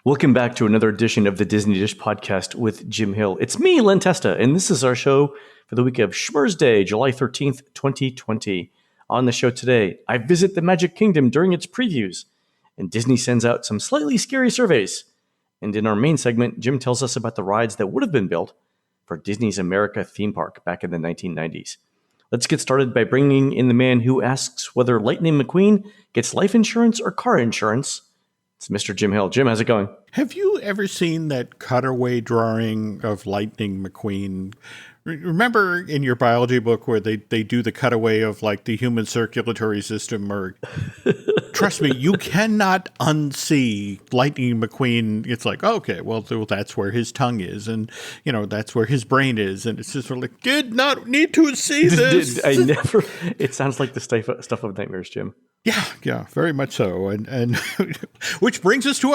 Welcome back to another edition of the Disney Dish Podcast with Jim Hill. It's me, Len Testa, and this is our show for the week of Schmurz Day, July 13th, 2020. On the show today, I visit the Magic Kingdom during its previews, and Disney sends out some slightly scary surveys. And in our main segment, Jim tells us about the rides that would have been built for Disney's America theme park back in the 1990s. Let's get started by bringing in the man who asks whether Lightning McQueen gets life insurance or car insurance. It's Mr. Jim Hill. Jim, how's it going? Have you ever seen that cutaway drawing of Lightning McQueen? Remember in your biology book where they do the cutaway of like the human circulatory system? Or trust me, you cannot unsee Lightning McQueen. It's like, okay, well, that's where his tongue is, and you know that's where his brain is, and it's just sort of like, did not need to see this. I never. It sounds like the stuff of nightmares, Jim. Yeah, very much so. And which brings us to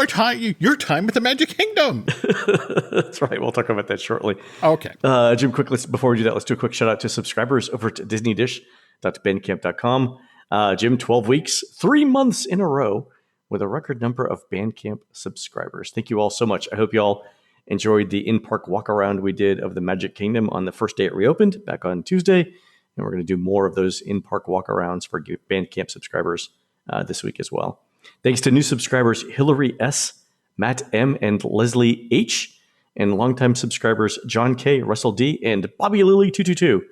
your time at the Magic Kingdom. That's right. We'll talk about that shortly. Okay. Jim, quick, before we do that, let's do a quick shout out to subscribers over at disneydish.bandcamp.com. Jim, 12 weeks, 3 months in a row with a record number of Bandcamp subscribers. Thank you all so much. I hope you all enjoyed the in-park walk-around we did of the Magic Kingdom on the first day it reopened back on Tuesday. And we're going to do more of those in-park walkarounds for Bandcamp subscribers this week as well. Thanks to new subscribers Hillary S., Matt M., and Leslie H., and longtime subscribers John K., Russell D., and Bobby Lily 222.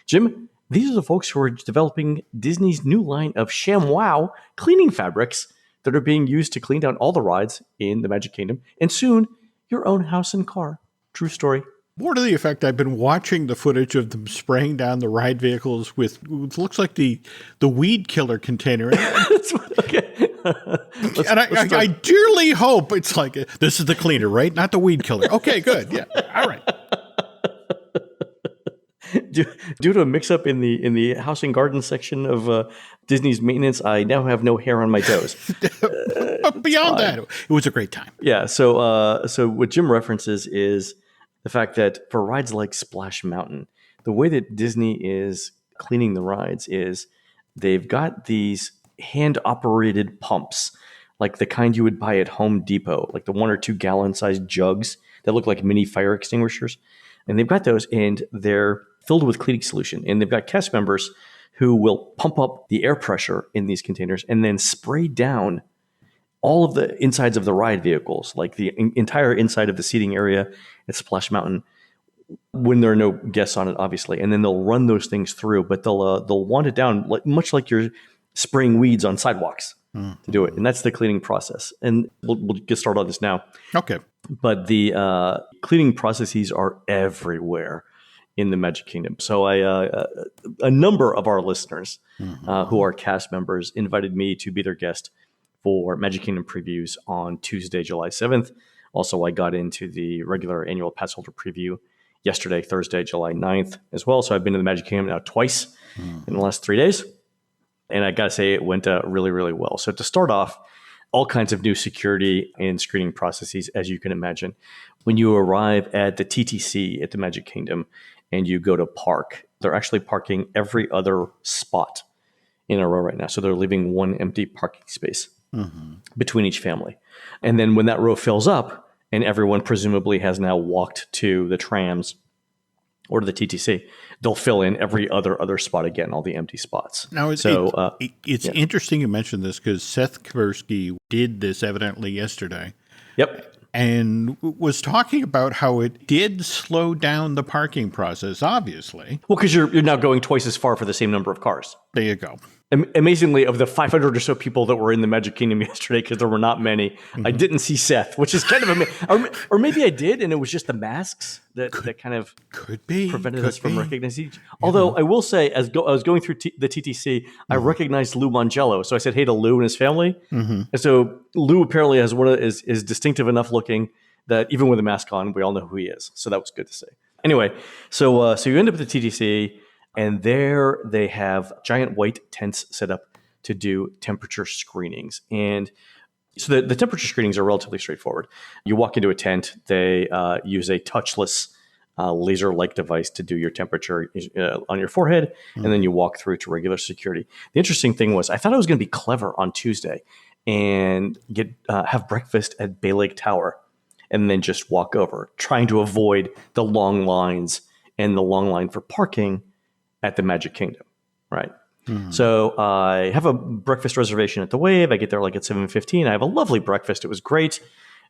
Jim, these are the folks who are developing Disney's new line of ShamWow cleaning fabrics that are being used to clean down all the rides in the Magic Kingdom, and soon your own house and car. True story. More to the effect, I've been watching the footage of them spraying down the ride vehicles with what looks like the weed killer container. Okay. I dearly hope it's like, this is the cleaner, right? Not the weed killer. Okay, good. Yeah. All right. Due to a mix-up in the house and garden section of Disney's maintenance, I now have no hair on my toes. But beyond that, it was a great time. Yeah. So what Jim references is the fact that for rides like Splash Mountain, the way that Disney is cleaning the rides is they've got these hand-operated pumps, like the kind you would buy at Home Depot, like the 1 or 2 gallon sized jugs that look like mini fire extinguishers. And they've got those, and they're filled with cleaning solution. And they've got cast members who will pump up the air pressure in these containers and then spray down all of the insides of the ride vehicles, like the entire inside of the seating area at Splash Mountain, when there are no guests on it, obviously. And then they'll run those things through, but they'll wand it down much like you're spraying weeds on sidewalks to do it. And that's the cleaning process. And we'll get started on this now. Okay. But the cleaning processes are everywhere in the Magic Kingdom. So a number of our listeners who are cast members invited me to be their guest for Magic Kingdom previews on Tuesday, July 7th. Also, I got into the regular annual pass holder preview yesterday, Thursday, July 9th as well. So I've been to the Magic Kingdom now twice in the last 3 days. And I got to say, it went really, really well. So to start off, all kinds of new security and screening processes, as you can imagine. When you arrive at the TTC at the Magic Kingdom and you go to park, they're actually parking every other spot in a row right now. So they're leaving one empty parking space between each family. And then when that row fills up and everyone presumably has now walked to the trams or to the TTC, they'll fill in every other spot again, all the empty spots. Now, it's interesting you mentioned this because Seth Kersky did this evidently yesterday. Yep. And was talking about how it did slow down the parking process, obviously. Well, because you're now going twice as far for the same number of cars. There you go. Amazingly, of the 500 or so people that were in the Magic Kingdom yesterday, because there were not many, I didn't see Seth, which is kind of amazing. Or maybe I did, and it was just the masks that kind of prevented us from recognizing each. Although I will say, as I was going through the TTC, I recognized Lou Mangello. So I said hey to Lou and his family. And so Lou apparently has is distinctive enough looking that even with a mask on, we all know who he is. So that was good to see. Anyway, so you end up at the TTC. And there they have giant white tents set up to do temperature screenings. And so the temperature screenings are relatively straightforward. You walk into a tent, they use a touchless laser-like device to do your temperature on your forehead, and then you walk through to regular security. The interesting thing was, I thought it was going to be clever on Tuesday, and have breakfast at Bay Lake Tower, and then just walk over, trying to avoid the long lines and the long line for parking at the Magic Kingdom, right? So I have a breakfast reservation at the Wave. I get there like at 7:15. I have a lovely breakfast. It was great.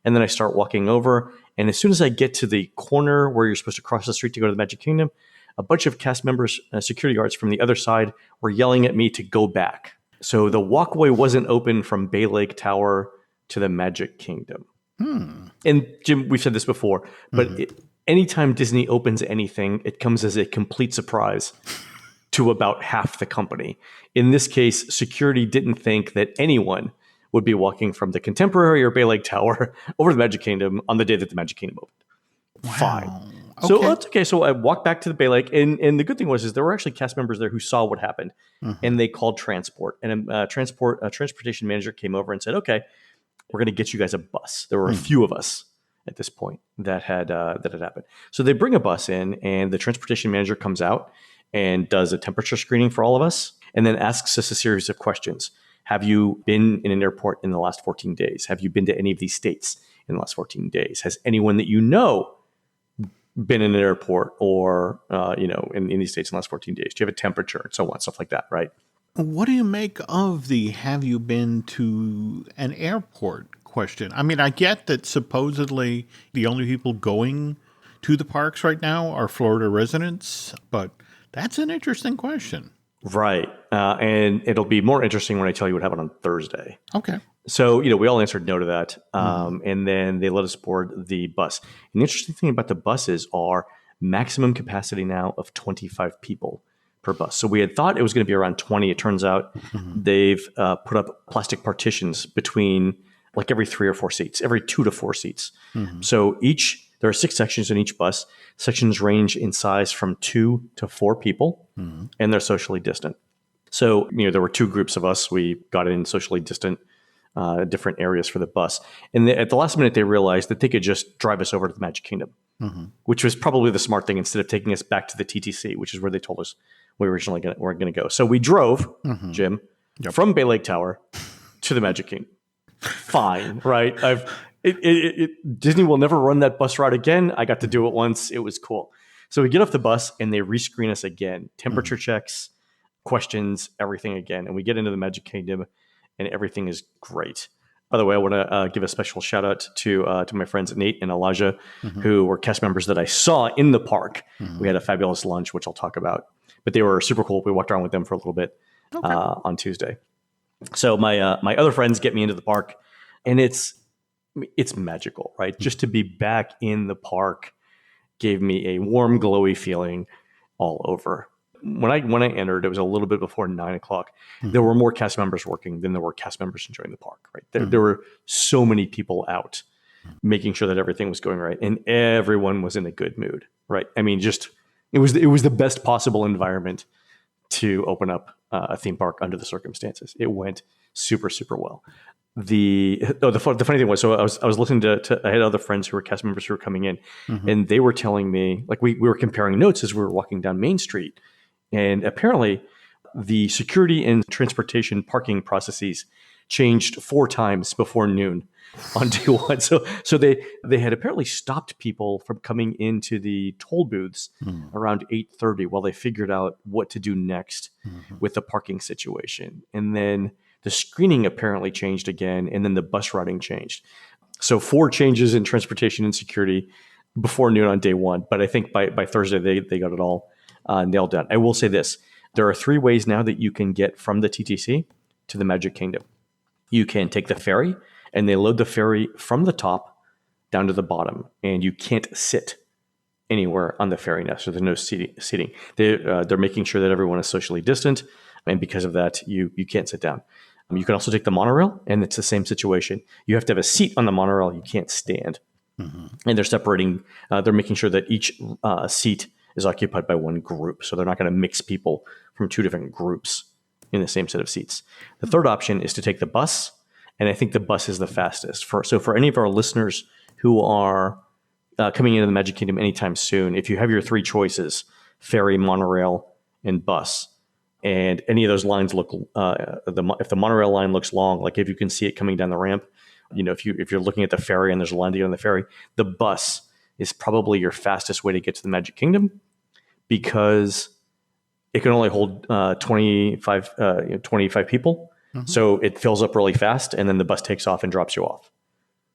And then I start walking over. And as soon as I get to the corner where you're supposed to cross the street to go to the Magic Kingdom, a bunch of cast members, security guards from the other side were yelling at me to go back. So the walkway wasn't open from Bay Lake Tower to the Magic Kingdom. And Jim, we've said this before, but anytime Disney opens anything, it comes as a complete surprise to about half the company. In this case, security didn't think that anyone would be walking from the Contemporary or Bay Lake Tower over to the Magic Kingdom on the day that the Magic Kingdom opened. Wow. Fine. So that's okay. So I walked back to the Bay Lake, and the good thing was there were actually cast members there who saw what happened, and they called transport. And a transportation manager came over and said, "Okay, we're going to get you guys a bus." There were a few of us at this point that had happened. So they bring a bus in, and the transportation manager comes out and does a temperature screening for all of us, and then asks us a series of questions. Have you been in an airport in the last 14 days? Have you been to any of these states in the last 14 days? Has anyone that you know been in an airport or in these states in the last 14 days? Do you have a temperature and so on, stuff like that, right? What do you make of the "have you been to an airport" question? I mean, I get that supposedly the only people going to the parks right now are Florida residents, but that's an interesting question. Right. And it'll be more interesting when I tell you what happened on Thursday. Okay. So, we all answered no to that. And then they let us board the bus. And the interesting thing about the buses are maximum capacity now of 25 people per bus. So we had thought it was going to be around 20. It turns out they've put up plastic partitions between like every 3 or 4 seats, every 2 to 4 seats. So there are 6 sections in each bus. Sections range in size from 2 to 4 people, and they're socially distant. So, there were 2 groups of us. We got in socially distant, different areas for the bus. And at the last minute, they realized that they could just drive us over to the Magic Kingdom, which was probably the smart thing instead of taking us back to the TTC, which is where they told us we originally were going to go. So we drove, Jim, from Bay Lake Tower to the Magic Kingdom. Fine, right? Disney will never run that bus route again. I got to do it once. It was cool. So we get off the bus and they rescreen us again. Temperature checks, questions, everything again. And we get into the Magic Kingdom and everything is great. By the way, I want to give a special shout out to my friends Nate and Elijah, who were cast members that I saw in the park. We had a fabulous lunch, which I'll talk about. But they were super cool. We walked around with them for a little bit on Tuesday. So my other friends get me into the park, and it's magical, right? Just to be back in the park gave me a warm, glowy feeling all over. When I entered, it was a little bit before 9:00. There were more cast members working than there were cast members enjoying the park, right? There were so many people out making sure that everything was going right, and everyone was in a good mood, right? I mean, just it was the best possible environment to open up a theme park under the circumstances. It went super, super well. The funny thing was, so I was listening to I had other friends who were cast members who were coming in, and they were telling me, like, we were comparing notes as we were walking down Main Street, and apparently the security and transportation parking processes changed 4 times before noon on day 1. So they had apparently stopped people from coming into the toll booths around 8:30 while they figured out what to do next with the parking situation. And then the screening apparently changed again, and then the bus routing changed. So 4 changes in transportation and security before noon on day 1. But I think by Thursday, they got it all nailed down. I will say this. There are 3 ways now that you can get from the TTC to the Magic Kingdom. You can take the ferry, and they load the ferry from the top down to the bottom, and you can't sit anywhere on the ferry now, so there's no seating. They're making sure that everyone is socially distant, and because of that, you can't sit down. You can also take the monorail, and it's the same situation. You have to have a seat on the monorail. You can't stand. And they're separating. They're making sure that each seat is occupied by one group, so they're not going to mix people from 2 different groups in the same set of seats. The third option is to take the bus, and I think the bus is the fastest. So for any of our listeners who are coming into the Magic Kingdom anytime soon, if you have your 3 choices, ferry, monorail, and bus, and any of those lines look, if the monorail line looks long, like if you can see it coming down the ramp, if you're looking at the ferry and there's a line to get on the ferry, the bus is probably your fastest way to get to the Magic Kingdom, because it can only hold 25 people. So it fills up really fast, and then the bus takes off and drops you off.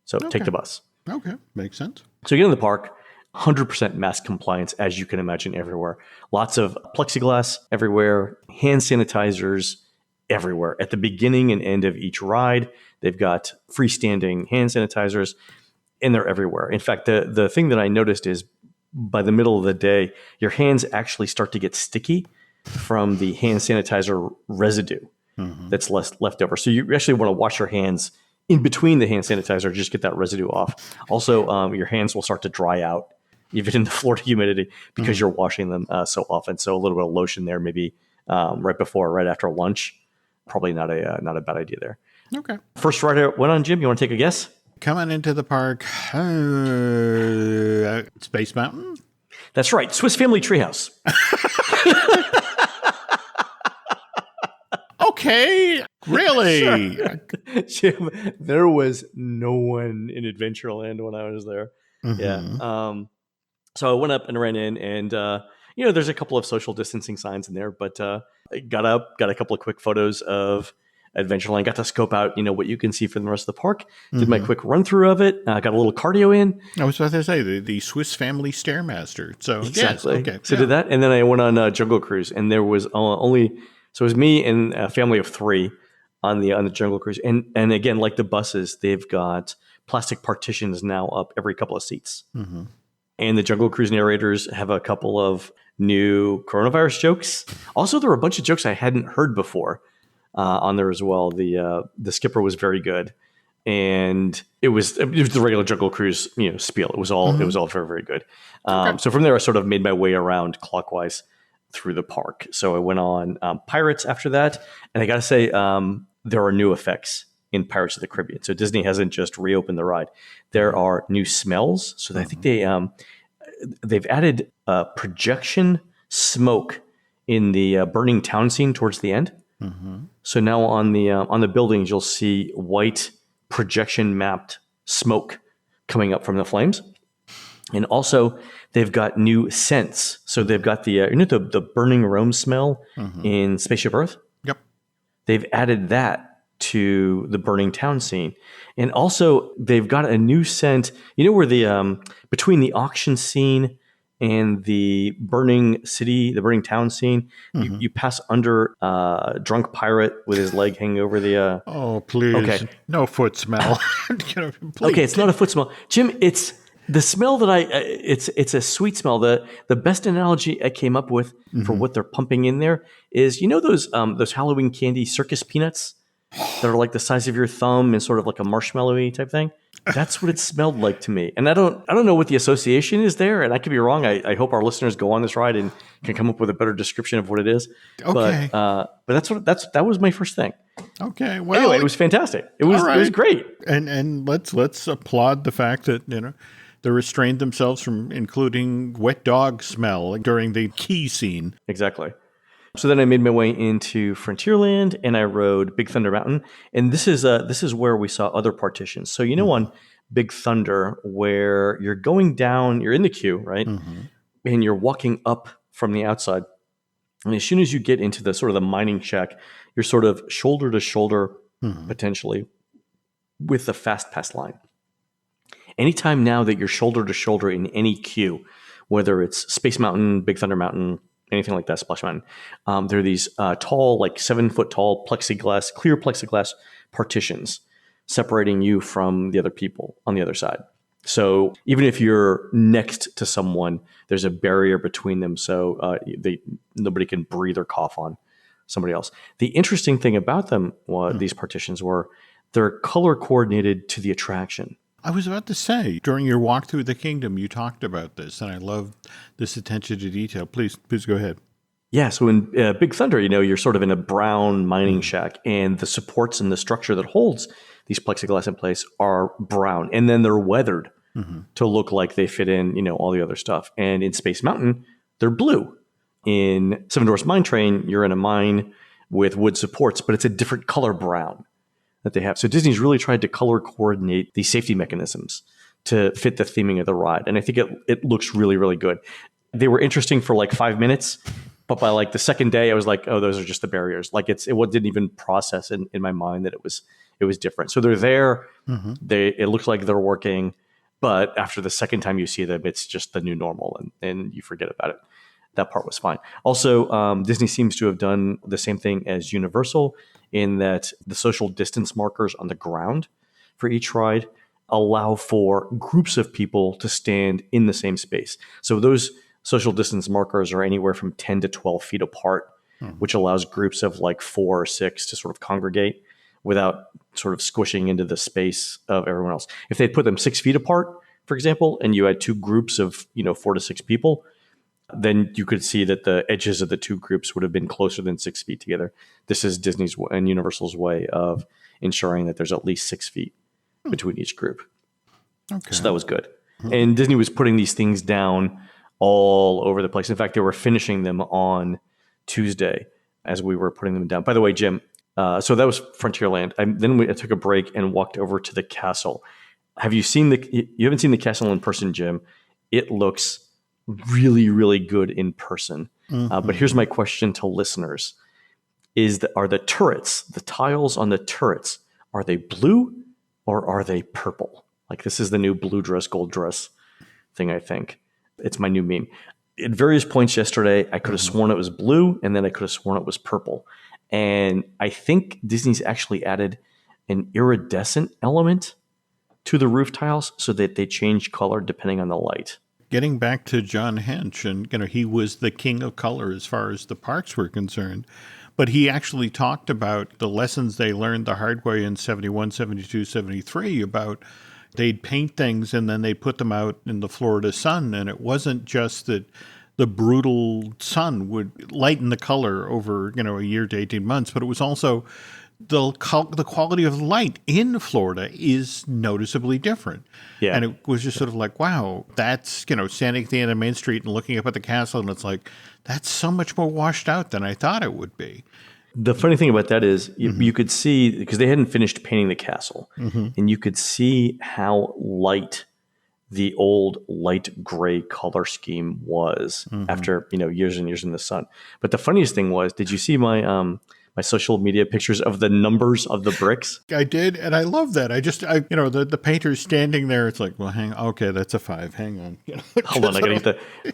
So take the bus. Okay, makes sense. So you get in the park, 100% mask compliance, as you can imagine, everywhere. Lots of plexiglass everywhere, hand sanitizers everywhere. At the beginning and end of each ride, they've got freestanding hand sanitizers, and they're everywhere. In fact, the thing that I noticed is by the middle of the day, your hands actually start to get sticky from the hand sanitizer residue that's left over. So you actually want to wash your hands in between the hand sanitizer, just get that residue off. Also, your hands will start to dry out, even in the Florida humidity, because you're washing them so often. So a little bit of lotion there, maybe right after lunch, probably not a bad idea there. Okay. First ride I went on, Jim, you want to take a guess? Coming into the park, Space Mountain? That's right, Swiss Family Treehouse. Okay, really? Jim, there was no one in Adventureland when I was there. Yeah. So I went up and ran in, and there's a couple of social distancing signs in there, but I got up, got a couple of quick photos of Adventureland, got to scope out, what you can see from the rest of the park. Did my quick run through of it. Got a little cardio in. I was about to say the Swiss Family Stairmaster. So exactly. Yes, okay. So did that, and then I went on Jungle Cruise, and there was so it was me and a family of 3 on the Jungle Cruise, and again, like the buses, they've got plastic partitions now up every couple of seats, and the Jungle Cruise narrators have a couple of new coronavirus jokes. Also, there were a bunch of jokes I hadn't heard before on there as well. The skipper was very good, and it was the regular Jungle Cruise spiel. It was all very, very good. So from there, I sort of made my way around clockwise through the park. So I went on Pirates after that, and I got to say, there are new effects in Pirates of the Caribbean. So Disney hasn't just reopened the ride. There are new smells. So I think they've added projection smoke in the burning town scene towards the end. So now on the buildings, you'll see white projection mapped smoke coming up from the flames. And also, they've got new scents. So they've got the burning Rome smell in Spaceship Earth. Yep. They've added that to the burning town scene. And also, they've got a new scent. Where the between the auction scene and the burning city, the burning town scene, you pass under a drunk pirate with his leg hanging over the... Oh, please. Okay. No foot smell. Please. Okay, it's not a foot smell. Jim, it's... The smell that it's a sweet smell. The best analogy I came up with for what they're pumping in there is, those Halloween candy circus peanuts that are like the size of your thumb and sort of like a marshmallowy type thing. That's what it smelled like to me. And I don't know what the association is there, and I could be wrong. I hope our listeners go on this ride and can come up with a better description of what it is. Okay. But that was my first thing. Okay. Well, anyway, it was fantastic. It was great. And let's applaud the fact that they restrained themselves from including wet dog smell during the key scene. Exactly. So then I made my way into Frontierland, and I rode Big Thunder Mountain. And this is where we saw other partitions. So on Big Thunder, where you're going down, you're in the queue, right? And you're walking up from the outside. And as soon as you get into the sort of the mining shack, you're sort of shoulder to shoulder, potentially, with the Fast Pass line. Anytime now that you're shoulder to shoulder in any queue, whether it's Space Mountain, Big Thunder Mountain, anything like that, Splash Mountain, there are these tall, like 7-foot tall clear plexiglass partitions separating you from the other people on the other side. So even if you're next to someone, there's a barrier between them, so nobody can breathe or cough on somebody else. The interesting thing about them, these partitions were, they're color coordinated to the attraction. I was about to say, during your walk through the kingdom, you talked about this, and I love this attention to detail. Please go ahead. Yeah, so in Big Thunder, you're sort of in a brown mining shack, and the supports and the structure that holds these plexiglass in place are brown, and then they're weathered to look like they fit in, all the other stuff. And in Space Mountain, they're blue. In Seven Dwarfs Mine Train, you're in a mine with wood supports, but it's a different color brown that they have. So Disney's really tried to color coordinate these safety mechanisms to fit the theming of the ride. And I think it looks really, really good. They were interesting for like 5 minutes, but by like the second day, I was like, oh, those are just the barriers. Like it didn't even process in my mind that it was different. So they're there. It looks like they're working, but after the second time you see them, it's just the new normal and you forget about it. That part was fine. Also, Disney seems to have done the same thing as Universal in that the social distance markers on the ground for each ride allow for groups of people to stand in the same space. So those social distance markers are anywhere from 10 to 12 feet apart, which allows groups of like 4 or 6 to sort of congregate without sort of squishing into the space of everyone else. If they put them 6 feet apart, for example, and you had two groups of 4 to 6 people, then you could see that the edges of the two groups would have been closer than 6 feet together. This is Disney's and Universal's way of ensuring that there's at least 6 feet between each group. Okay. So that was good. And Disney was putting these things down all over the place. In fact, they were finishing them on Tuesday as we were putting them down. By the way, Jim, so that was Frontierland. I took a break and walked over to the castle. You haven't seen the castle in person, Jim. It looks really, really good in person. But here's my question to listeners. Are the turrets, the tiles on the turrets, are they blue or are they purple? Like this is the new blue dress, gold dress thing, I think. It's my new meme. At various points yesterday, I could have sworn it was blue, and then I could have sworn it was purple. And I think Disney's actually added an iridescent element to the roof tiles so that they change color depending on the light. Getting back to John Hench, and he was the king of color as far as the parks were concerned. But he actually talked about the lessons they learned the hard way in 71, 72, 73 about they'd paint things and then they'd put them out in the Florida sun. And it wasn't just that the brutal sun would lighten the color over, a year to 18 months, but it was also the quality of light in Florida is noticeably different. Yeah. And it was just sort of like, wow, that's, standing at the end of Main Street and looking up at the castle, and it's like, that's so much more washed out than I thought it would be. The funny thing about that is you could see, because they hadn't finished painting the castle, and you could see how light the old light gray color scheme was after, years and years in the sun. But the funniest thing was, did you see my social media pictures of the numbers of the bricks? I did, and I love that. The painter's standing there. It's like, well, okay, that's a 5. Hang on. Hold on, I gotta get the.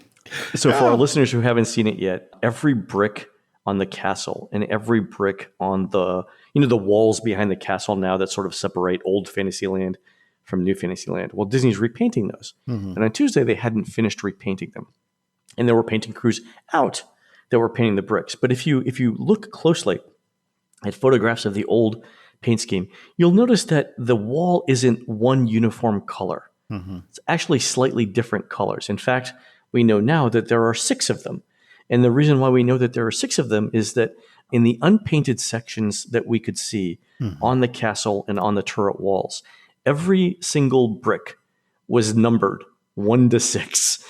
So for our listeners who haven't seen it yet, every brick on the castle and every brick on the walls behind the castle now that sort of separate old Fantasyland from new Fantasyland. Well, Disney's repainting those, and on Tuesday they hadn't finished repainting them, and there were painting crews out that were painting the bricks. But if you look closely at photographs of the old paint scheme, you'll notice that the wall isn't one uniform color. It's actually slightly different colors. In fact, we know now that there are 6 of them. And the reason why we know that there are 6 of them is that in the unpainted sections that we could see on the castle and on the turret walls, every single brick was numbered 1 to 6.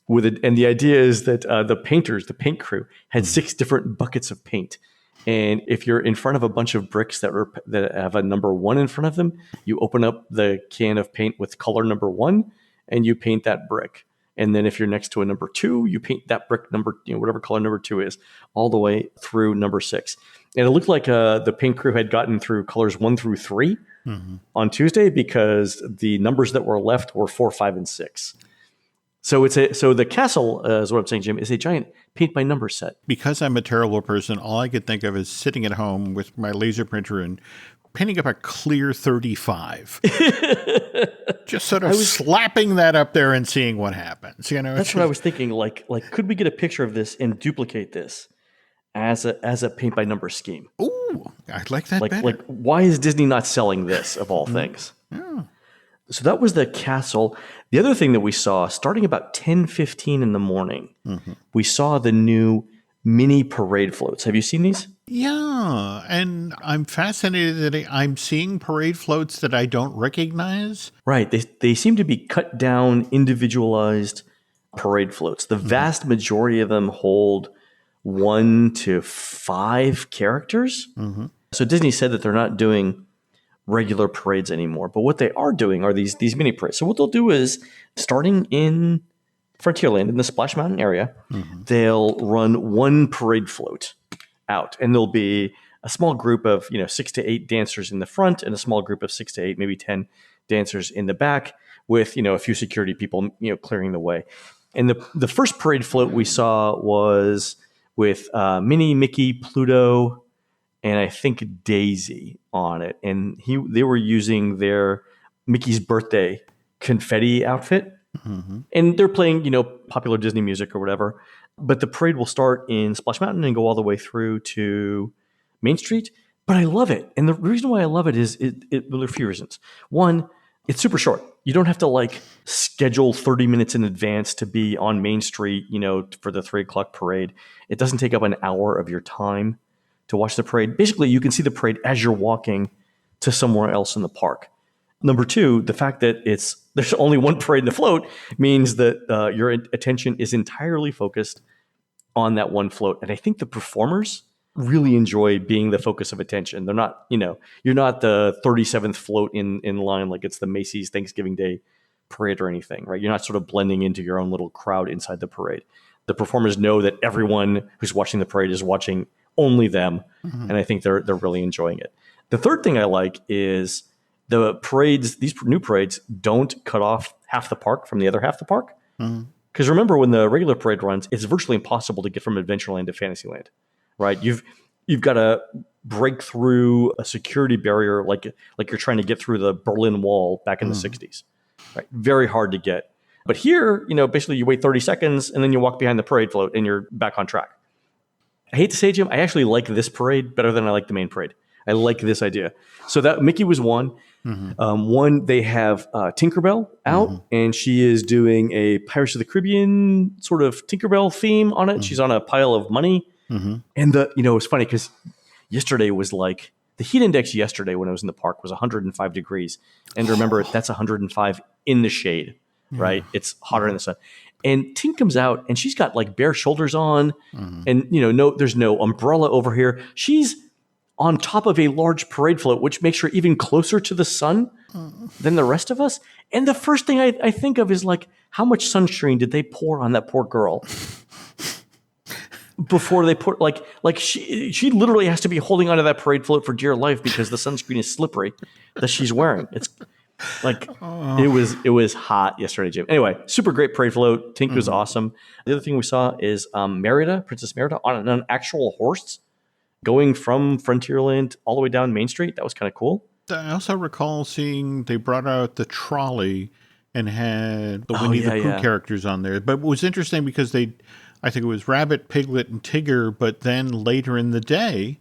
And the idea is that the paint crew, had 6 different buckets of paint. And if you're in front of a bunch of bricks that have a number 1 in front of them, you open up the can of paint with color number 1 and you paint that brick. And then if you're next to a number 2, you paint that brick number, whatever color number 2 is, all the way through number 6. And it looked like the paint crew had gotten through colors 1 through 3 on Tuesday because the numbers that were left were 4, 5, and 6. So the castle, is what I'm saying, Jim, is a giant paint by number set. Because I'm a terrible person, all I could think of is sitting at home with my laser printer and painting up a clear 35. Just sort of slapping that up there and seeing what happens. That's what I was thinking. Like, could we get a picture of this and duplicate this as a paint by number scheme? Ooh, I'd like that better. Like, why is Disney not selling this of all things? Yeah. So that was the castle. The other thing that we saw, starting about 10:15 in the morning, we saw the new mini parade floats. Have you seen these? Yeah, and I'm fascinated that I'm seeing parade floats that I don't recognize. Right. They seem to be cut down, individualized parade floats. The vast majority of them hold 1 to 5 characters. So Disney said that they're not doing regular parades anymore, but what they are doing are these mini parades. So what they'll do is, starting in Frontierland in the Splash Mountain area, they'll run one parade float out, and there'll be a small group of 6 to 8 dancers in the front and a small group of 6 to 8, maybe 10 dancers in the back, with a few security people clearing the way. And the first parade float we saw was with Minnie, Mickey, Pluto, and I think Daisy on it, and they were using their Mickey's birthday confetti outfit, and they're playing popular Disney music or whatever. But the parade will start in Splash Mountain and go all the way through to Main Street. But I love it, and the reason why I love it is there are a few reasons. One, it's super short. You don't have to schedule 30 minutes in advance to be on Main Street, for the 3:00 parade. It doesn't take up an hour of your time to watch the parade. Basically, you can see the parade as you're walking to somewhere else in the park. Number two, the fact that there's only one parade in the float means that your attention is entirely focused on that one float. And I think the performers really enjoy being the focus of attention. They're not, you're not the 37th float in line like it's the Macy's Thanksgiving Day parade or anything, right? You're not sort of blending into your own little crowd inside the parade. The performers know that everyone who's watching the parade is watching only them, and I think they're really enjoying it. The third thing I like is the parades. These new parades don't cut off half the park from the other half of the park. Because remember, when the regular parade runs, it's virtually impossible to get from Adventureland to Fantasyland, right? You've got to break through a security barrier like you're trying to get through the Berlin Wall back in the 60s, right? Very hard to get. But here, basically you wait 30 seconds and then you walk behind the parade float and you're back on track. I hate to say, Jim, I actually like this parade better than I like the main parade. I like this idea. So that Mickey was one. One, they have Tinkerbell out, and she is doing a Pirates of the Caribbean sort of Tinkerbell theme on it. She's on a pile of money. And it's funny because yesterday was the heat index yesterday when I was in the park was 105 degrees. And remember, that's 105 in the shade, right? It's hotter in the sun. And Tink comes out and she's got bare shoulders on, and there's no umbrella over here. She's on top of a large parade float, which makes her even closer to the sun than the rest of us. And the first thing I think of is how much sunscreen did they pour on that poor girl before they put she literally has to be holding onto that parade float for dear life because the sunscreen is slippery that she's wearing. It's it was hot yesterday, Jim. Anyway, super great parade float. Tink was awesome. The other thing we saw is Princess Merida on an actual horse going from Frontierland all the way down Main Street. That was kind of cool. I also recall seeing they brought out the trolley and had the Winnie the Pooh characters on there. But it was interesting because I think it was Rabbit, Piglet, and Tigger, but then later in the day,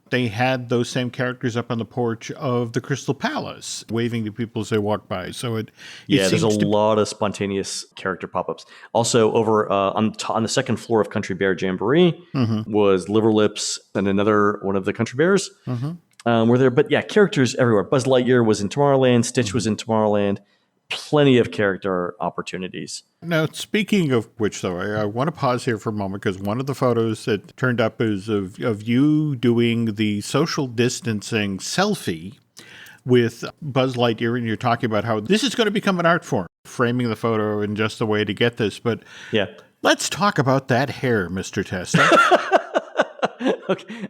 they had those same characters up on the porch of the Crystal Palace, waving to people as they walk by. So there's a lot of spontaneous character pop-ups. Also, over on the second floor of Country Bear Jamboree was Liverlips and another one of the Country Bears were there. But characters everywhere. Buzz Lightyear was in Tomorrowland. Stitch was in Tomorrowland. Plenty of character opportunities. Now, speaking of which, though, I want to pause here for a moment because one of the photos that turned up is of you doing the social distancing selfie with Buzz Lightyear, and you're talking about how this is going to become an art form, framing the photo in just the way to get this. But let's talk about that hair, Mr. Testa. Okay,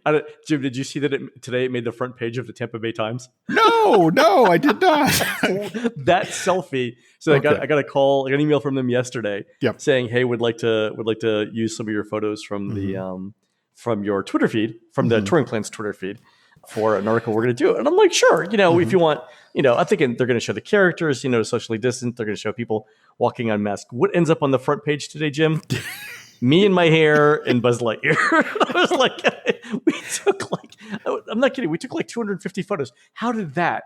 Jim, did you see that today it made the front page of the Tampa Bay Times? No, I did not. That selfie. So okay. I got a call, I got an email from them yesterday saying, "Hey, would like to use some of your photos from the from your Twitter feed, from the Touring Plans Twitter feed, for an article we're going to do." And I'm like, "Sure, if you want, I'm thinking they're going to show the characters, socially distant. They're going to show people walking unmasked. What ends up on the front page today, Jim?" Me and my hair and Buzz Lightyear. I was like, we took I'm not kidding. We took 250 photos. How did that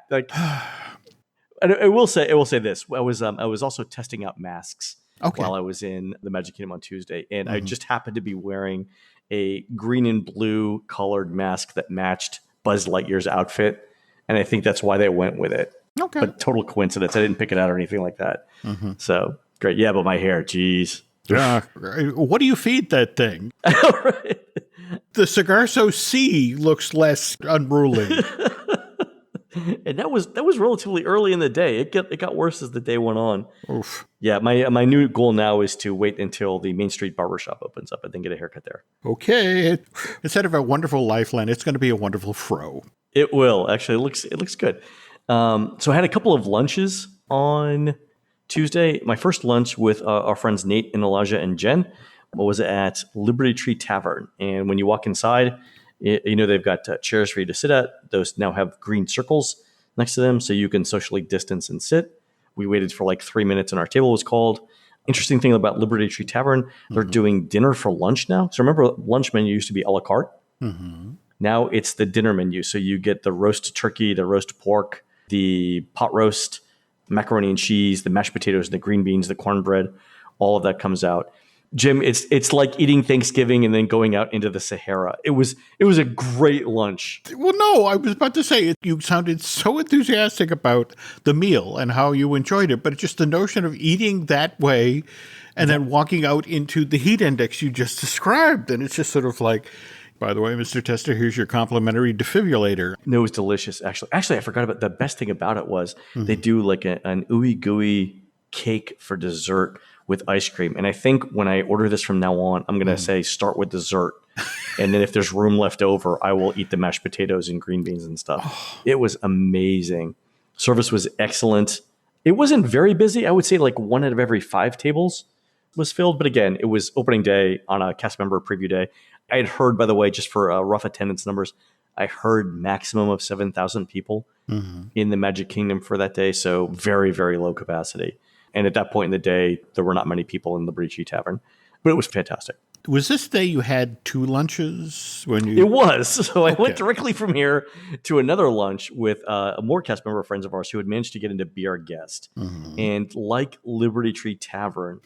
I will say this. I was also testing out masks while I was in the Magic Kingdom on Tuesday, and I just happened to be wearing a green and blue colored mask that matched Buzz Lightyear's outfit, and I think that's why they went with it. Okay, but total coincidence. I didn't pick it out or anything like that. So great. Yeah, but my hair, geez. Yeah. What do you feed that thing? Right. The Cigarso C looks less unruly. And that was relatively early in the day. It got worse as the day went on. Oof. Yeah, my new goal now is to wait until the Main Street barbershop opens up and then get a haircut there. Okay. Instead of a wonderful lifeline, it's going to be a wonderful fro. It will. Actually, it looks good. So I had a couple of lunches on Tuesday. My first lunch with our friends Nate and Elijah and Jen was at Liberty Tree Tavern. And when you walk inside, they've got chairs for you to sit at. Those now have green circles next to them so you can socially distance and sit. We waited for like 3 minutes and our table was called. Interesting thing about Liberty Tree Tavern, they're doing dinner for lunch now. So remember, lunch menu used to be a la carte. Mm-hmm. Now it's the dinner menu. So you get the roast turkey, the roast pork, the pot roast, macaroni and cheese, the mashed potatoes, the green beans, the cornbread. All of that comes out. Jim, it's like eating Thanksgiving and then going out into the Sahara. It was a great lunch. Well, no, I was about to say, you sounded so enthusiastic about the meal and how you enjoyed it, but just the notion of eating that way and then walking out into the heat index you just described, and it's just sort of like, by the way, Mr. Testa, here's your complimentary defibrillator. No, it was delicious, actually. Actually, I forgot about the best thing about it was they do like an ooey gooey cake for dessert with ice cream. And I think when I order this from now on, I'm going to say start with dessert. And then if there's room left over, I will eat the mashed potatoes and green beans and stuff. It was amazing. Service was excellent. It wasn't very busy. I would say like 1 out of every 5 tables was filled. But again, it was opening day on a cast member preview day. I had heard, by the way, just for rough attendance numbers, I heard maximum of 7,000 people in the Magic Kingdom for that day. So very, very low capacity. And at that point in the day, there were not many people in the Liberty Tree Tavern, but it was fantastic. Was this day you had 2 lunches when you? It was. So I went directly from here to another lunch with more cast member friends of ours who had managed to get into Be Our Guest. And like Liberty Tree Tavern,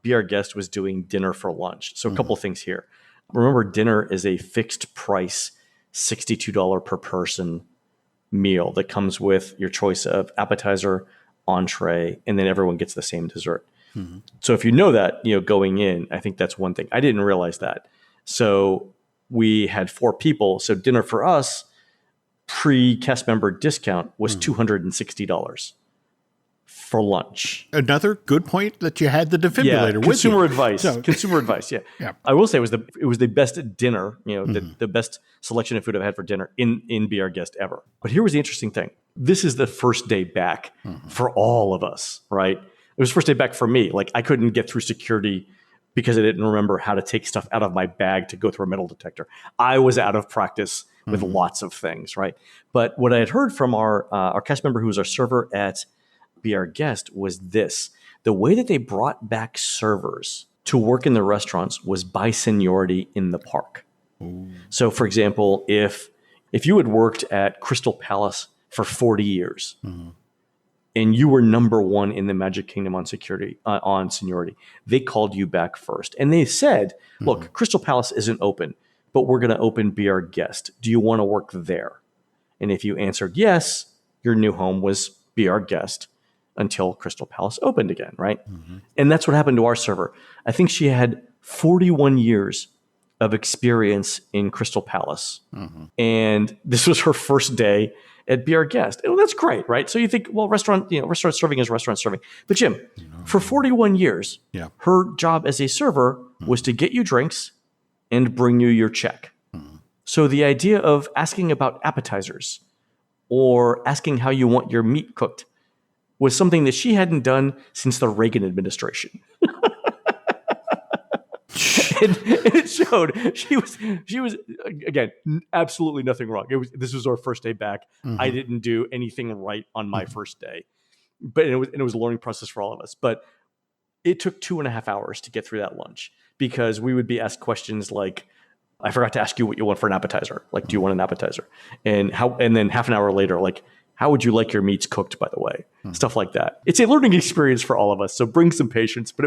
Be Our Guest was doing dinner for lunch. So a couple of things here. Remember, dinner is a fixed price, $62 per person meal that comes with your choice of appetizer, entree, and then everyone gets the same dessert. So if you know that, going in, I think that's one thing. I didn't realize that. So we had 4 people. So dinner for us, pre-cast member discount, was $260 for lunch. Another good point that you had the defibrillator with consumer you. advice. So, consumer advice. Yeah. I will say it was the best dinner, the best selection of food I've had for dinner in Be Our Guest ever. But here was the interesting thing. This is the first day back for all of us, right? It was the first day back for me. Like I couldn't get through security because I didn't remember how to take stuff out of my bag to go through a metal detector. I was out of practice with lots of things, right? But what I had heard from our cast member who was our server at Be Our Guest was this. The way that they brought back servers to work in the restaurants was by seniority in the park. Ooh. So for example, if you had worked at Crystal Palace for 40 years and you were number 1 in the Magic Kingdom on seniority, they called you back first. And they said, look, Crystal Palace isn't open, but we're going to open Be Our Guest. Do you want to work there? And if you answered yes, your new home was Be Our Guest until Crystal Palace opened again, right? And that's what happened to our server. I think she had 41 years of experience in Crystal Palace. And this was her first day at Be Our Guest. Well, that's great, right? So you think, well, restaurant serving is restaurant serving. But Jim, for 41 years, her job as a server was to get you drinks and bring you your check. So the idea of asking about appetizers or asking how you want your meat cooked was something that she hadn't done since the Reagan administration. And it showed she was again, absolutely nothing wrong. This was our first day back. I didn't do anything right on my first day, but it was a learning process for all of us. But it took 2.5 hours to get through that lunch because we would be asked questions like, I forgot to ask you what you want for an appetizer. Like, do you want an appetizer? And then half an hour later, like, how would you like your meats cooked, by the way? Stuff like that. It's a learning experience for all of us. So bring some patience. But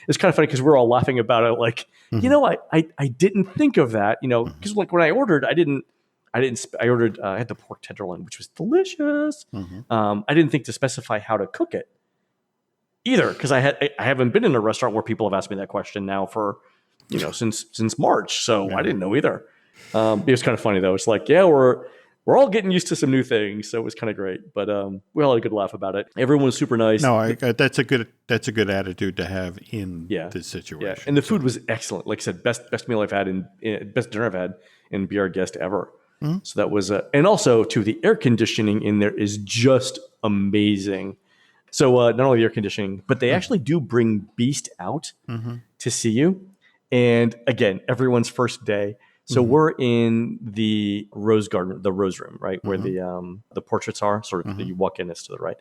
it's kind of funny because we're all laughing about it. Like, I didn't think of that, because like when I ordered, I ordered, I had the pork tenderloin, which was delicious. I didn't think to specify how to cook it either. Cause I haven't been in a restaurant where people have asked me that question now for since March. So I didn't know either. It was kind of funny though. It's like, yeah, we're all getting used to some new things, so it was kind of great. But we all had a good laugh about it. Everyone was super nice. No, that's a good attitude to have in this situation. Yeah, and the food was excellent. Like I said, best meal I've had best dinner I've had and be our guest ever. Mm-hmm. So that was and also too, the air conditioning in there is just amazing. So not only the air conditioning, but they actually do bring Beast out to see you. And again, everyone's first day. So we're in the rose garden, the rose room, right, where the portraits are. Sort of, you walk in, it's to the right,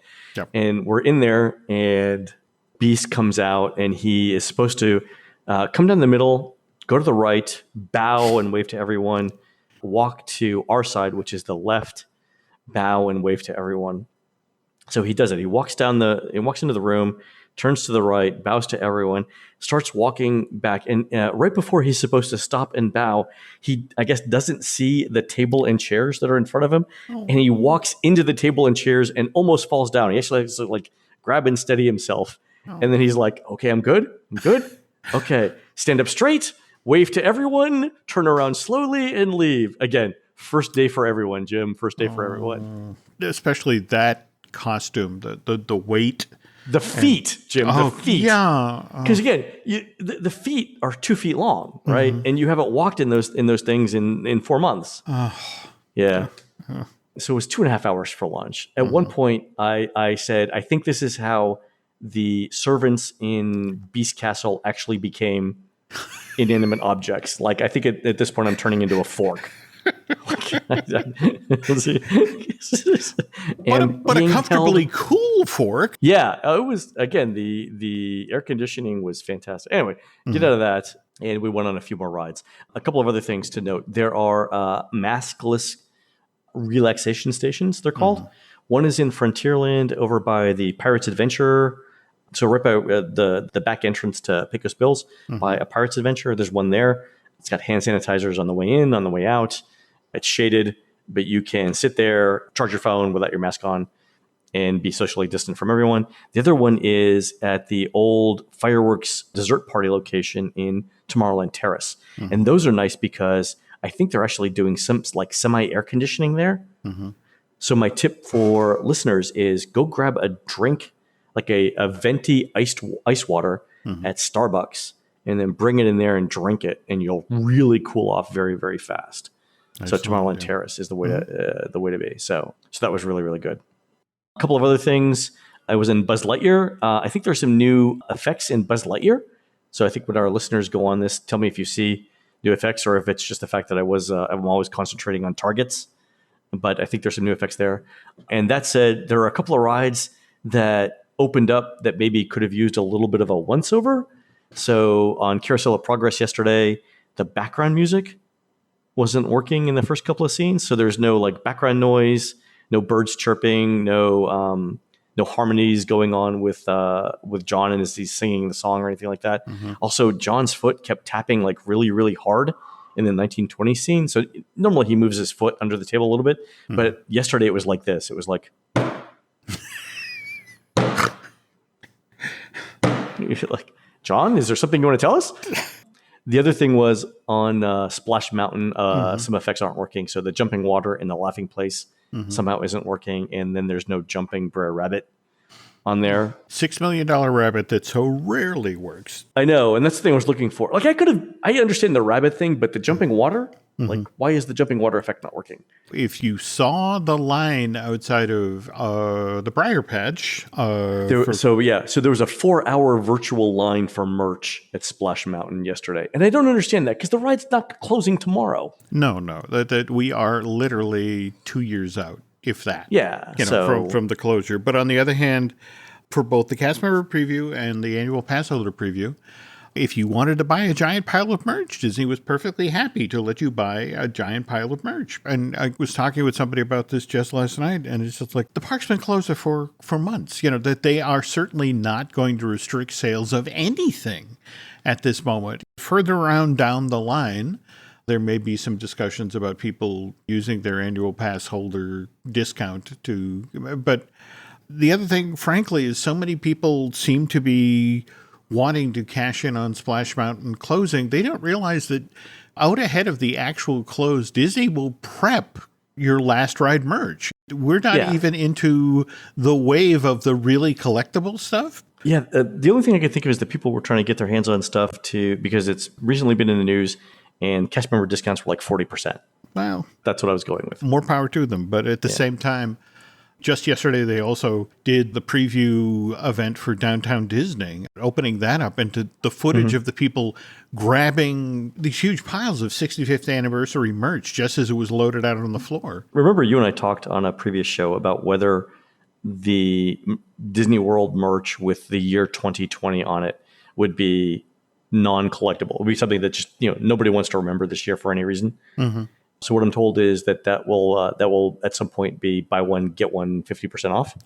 and we're in there. And Beast comes out, and he is supposed to come down the middle, go to the right, bow and wave to everyone, walk to our side, which is the left, bow and wave to everyone. So he does it. He walks into the room, turns to the right, bows to everyone, starts walking back. And right before he's supposed to stop and bow, he, I guess, doesn't see the table and chairs that are in front of him. Oh. And he walks into the table and chairs and almost falls down. He actually has to like grab and steady himself. Oh. And then he's like, okay, I'm good. Okay, stand up straight, wave to everyone, turn around slowly and leave. Again, first day for everyone, Jim. First day for everyone. Especially that costume, the weight. The feet, Jim, the feet. Yeah. Because again, the feet are 2 feet long, right? And you haven't walked in those things in 4 months. Yeah. So it was 2.5 hours for lunch. At one point, I said, I think this is how the servants in Beast Castle actually became inanimate objects. Like, I think at this point, I'm turning into a fork. What a comfortably cool fork. Yeah, it was, again, the air conditioning was fantastic. Anyway, get out of that, and we went on a few more rides. A couple of other things to note. There are maskless relaxation stations, they're called. One is in Frontierland over by the Pirates Adventure. So right by the back entrance to Pecos Bills by a Pirates Adventure. There's one there. It's got hand sanitizers on the way in, on the way out. It's shaded, but you can sit there, charge your phone without your mask on, and be socially distant from everyone. The other one is at the old fireworks dessert party location in Tomorrowland Terrace. And those are nice because I think they're actually doing some like semi-air conditioning there. So my tip for listeners is go grab a drink, like a venti ice water at Starbucks, and then bring it in there and drink it, and you'll really cool off very, very fast. So Tomorrowland Terrace is the way to be. So that was really, really good. A couple of other things. I was in Buzz Lightyear. I think there's some new effects in Buzz Lightyear. So I think when our listeners go on this, tell me if you see new effects or if it's just the fact that I'm always concentrating on targets. But I think there's some new effects there. And that said, there are a couple of rides that opened up that maybe could have used a little bit of a once-over. So on Carousel of Progress yesterday, the background music wasn't working in the first couple of scenes. So there's no like background noise, no birds chirping, no harmonies going on with John and as he's singing the song or anything like that. Also, John's foot kept tapping like really, really hard in the 1920 scene. So normally he moves his foot under the table a little bit, but yesterday it was like this. It was like, you're like, John, is there something you want to tell us? The other thing was on Splash Mountain, some effects aren't working. So the jumping water in the laughing place somehow isn't working. And then there's no jumping Brer Rabbit on there. $6 million rabbit that so rarely works. I know. And that's the thing I was looking for. Like I understand the rabbit thing, but the jumping water, like why is the jumping water effect not working? If you saw the line outside of the Briar Patch. So there was a 4-hour virtual line for merch at Splash Mountain yesterday. And I don't understand that because the ride's not closing tomorrow. No. That we are literally 2 years out, if that. Yeah. From the closure. But on the other hand, for both the cast member preview and the annual pass holder preview, if you wanted to buy a giant pile of merch, Disney was perfectly happy to let you buy a giant pile of merch. And I was talking with somebody about this just last night, and it's just like, the park's been closed for months. That they are certainly not going to restrict sales of anything at this moment. Further on down the line, there may be some discussions about people using their annual pass holder discount but the other thing, frankly, is so many people seem to be wanting to cash in on Splash Mountain closing, they don't realize that out ahead of the actual close, Disney will prep your last ride merch. We're not even into the wave of the really collectible stuff. Yeah, the only thing I can think of is that people were trying to get their hands on stuff because it's recently been in the news, and cast member discounts were like 40%. Wow. That's what I was going with. More power to them. But at the same time, just yesterday, they also did the preview event for Downtown Disney, opening that up into the footage of the people grabbing these huge piles of 65th anniversary merch just as it was loaded out on the floor. Remember, you and I talked on a previous show about whether the Disney World merch with the year 2020 on it would be non-collectible. It would be something that just, nobody wants to remember this year for any reason. Mm-hmm. So what I'm told is that will at some point be buy one, get one 50% off.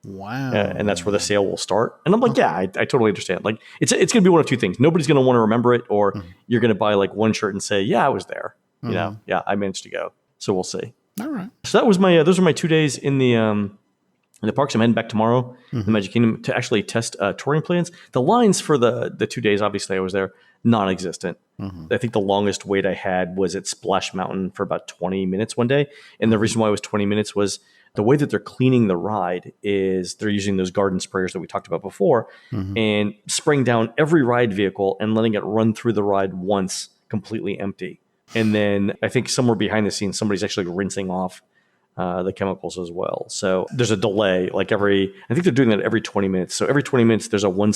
Wow. And that's where the sale will start. And I'm like, I totally understand. Like it's going to be one of two things. Nobody's going to want to remember it, or you're going to buy like one shirt and say, yeah, I was there. I managed to go. So we'll see. All right. So that was those are my 2 days in the parks. I'm heading back tomorrow in the Magic Kingdom to actually test touring plans. The lines for the 2 days, obviously I was there, non-existent. I think the longest wait I had was at Splash Mountain for about 20 minutes one day. And the reason why it was 20 minutes was the way that they're cleaning the ride is they're using those garden sprayers that we talked about before and spraying down every ride vehicle and letting it run through the ride once completely empty. And then I think somewhere behind the scenes, somebody's actually rinsing off the chemicals as well. So there's a delay, I think they're doing that every 20 minutes. So every 20 minutes, there's a one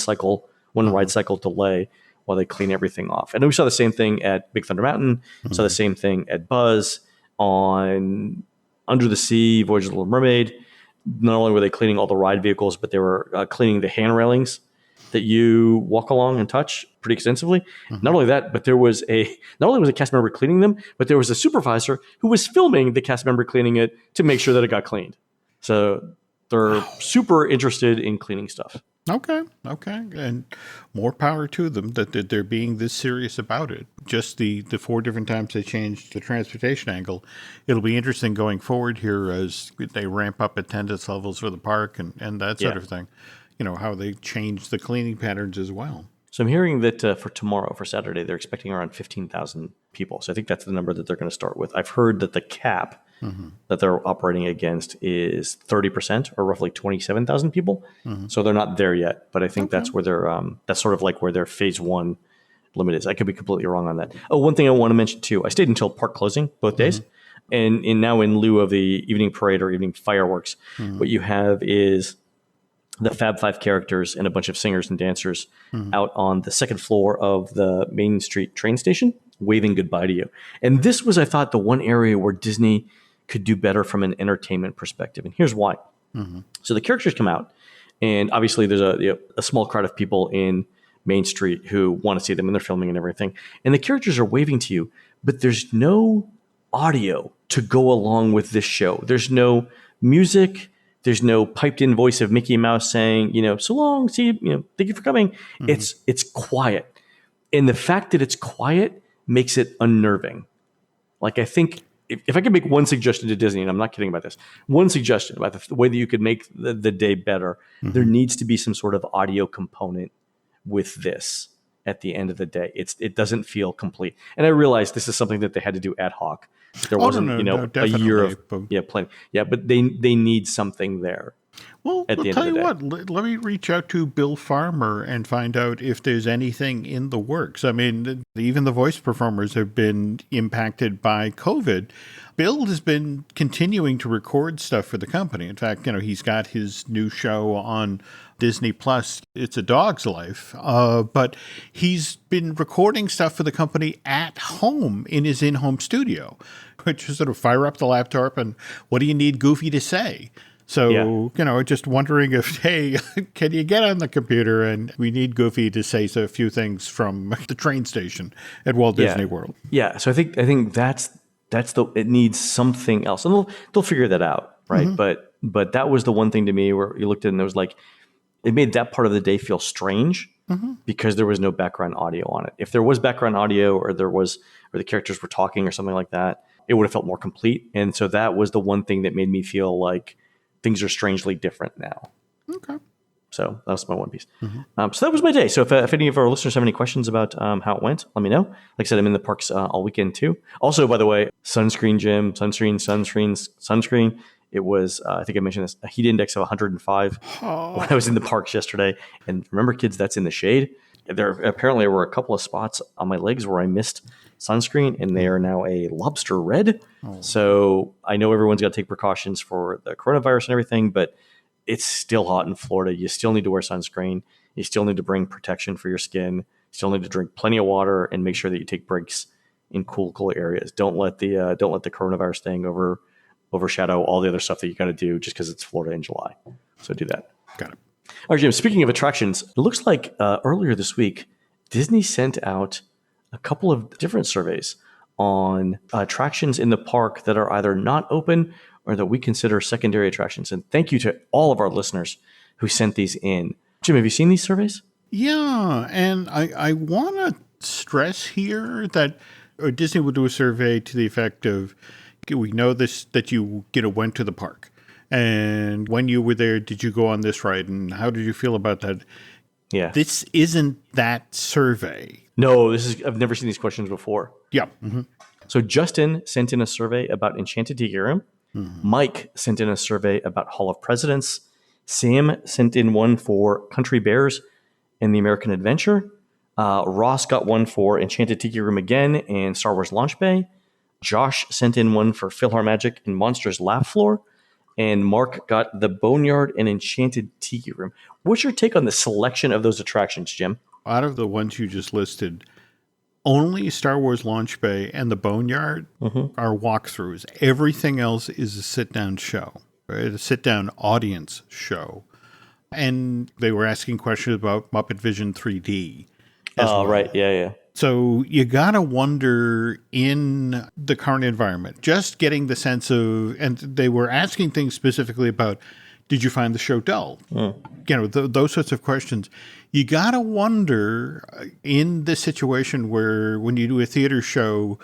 ride cycle delay while they clean everything off. And we saw the same thing at Big Thunder Mountain, saw the same thing at Buzz, on Under the Sea, Voyage of the Little Mermaid. Not only were they cleaning all the ride vehicles, but they were cleaning the hand railings that you walk along and touch pretty extensively. Not only that, but not only was a cast member cleaning them, but there was a supervisor who was filming the cast member cleaning it to make sure that it got cleaned. So they're super interested in cleaning stuff. Okay. And more power to them that they're being this serious about it. Just the 4 different times they changed the transportation angle. It'll be interesting going forward here as they ramp up attendance levels for the park and that sort of thing. How they change the cleaning patterns as well. So I'm hearing that for Saturday, they're expecting around 15,000 people. So I think that's the number that they're going to start with. I've heard that the cap that they're operating against is 30%, or roughly 27,000 people. So they're not there yet, but I think that's where that's sort of like where their phase 1 limit is. I could be completely wrong on that. Oh, one thing I want to mention too, I stayed until park closing both days. And now in lieu of the evening parade or evening fireworks, what you have is the Fab Five characters and a bunch of singers and dancers out on the second floor of the Main Street train station, waving goodbye to you. And this was, I thought, the one area where Disney could do better from an entertainment perspective. And here's why. So the characters come out, and obviously there's a small crowd of people in Main Street who want to see them, and they're filming and everything. And the characters are waving to you, but there's no audio to go along with this show. There's no music. There's no piped in voice of Mickey Mouse saying, so long, see you, thank you for coming. It's quiet. And the fact that it's quiet makes it unnerving. Like, I think if I could make one suggestion to Disney, and I'm not kidding about this, one suggestion about the way that you could make the day better, there needs to be some sort of audio component with this at the end of the day. It doesn't feel complete. And I realize this is something that they had to do ad hoc. There wasn't, a year of planning. Yeah, but they need something there. Well, I'll tell you what, let me reach out to Bill Farmer and find out if there's anything in the works. I mean, even the voice performers have been impacted by COVID. Bill has been continuing to record stuff for the company. In fact, he's got his new show on Disney Plus, It's a Dog's Life. But he's been recording stuff for the company at home in his in-home studio, which is sort of fire up the laptop and what do you need Goofy to say? So, just wondering if, hey, can you get on the computer and we need Goofy to say a few things from the train station at Walt Disney World. Yeah. So I think it needs something else. And they'll figure that out. Right. But that was the one thing to me where you looked at it and it was like, it made that part of the day feel strange because there was no background audio on it. If there was background audio or the characters were talking or something like that, it would have felt more complete. And so that was the one thing that made me feel like things are strangely different now. Okay. So that was my one piece. So that was my day. So if any of our listeners have any questions about how it went, let me know. Like I said, I'm in the parks all weekend too. Also, by the way, sunscreen, Jim, sunscreen. It was, I think I mentioned this, a heat index of 105 when I was in the parks yesterday. And remember, kids, that's in the shade. There apparently were a couple of spots on my legs where I missed sunscreen, and they are now a lobster red. So I know everyone's got to take precautions for the coronavirus and everything, but it's still hot in Florida. You still need to wear sunscreen. You still need to bring protection for your skin. You still need to drink plenty of water and make sure that you take breaks in cool areas. Don't let the coronavirus thing overshadow all the other stuff that you got to do just because it's Florida in July. So do that. Got it. All right, Jim, speaking of attractions, it looks like earlier this week, Disney sent out a couple of different surveys on attractions in the park that are either not open or that we consider secondary attractions. And thank you to all of our listeners who sent these in. Jim, have you seen these surveys? Yeah, and I want to stress here that Disney will do a survey to the effect of, we know this, that you went to the park. And when you were there, did you go on this ride? And how did you feel about that? Yeah. This isn't that survey. No, I've never seen these questions before. Yeah. So Justin sent in a survey about Enchanted Tiki Room. Mike sent in a survey about Hall of Presidents. Sam sent in one for Country Bears and the American Adventure. Ross got one for Enchanted Tiki Room again and Star Wars Launch Bay. Josh sent in one for PhilharMagic and Monsters Laugh Floor. And Mark got the Boneyard and Enchanted Tiki Room. What's your take on the selection of those attractions, Jim? Out of the ones you just listed, only Star Wars Launch Bay and the Boneyard are walkthroughs. Everything else is a sit-down show, right? A sit-down audience show. And they were asking questions about Muppet Vision 3D. Oh, right. Yeah. So you got to wonder in the current environment, just getting the sense of, and they were asking things specifically about, did you find the show dull? Those sorts of questions. You got to wonder in this situation where when you do a theater show,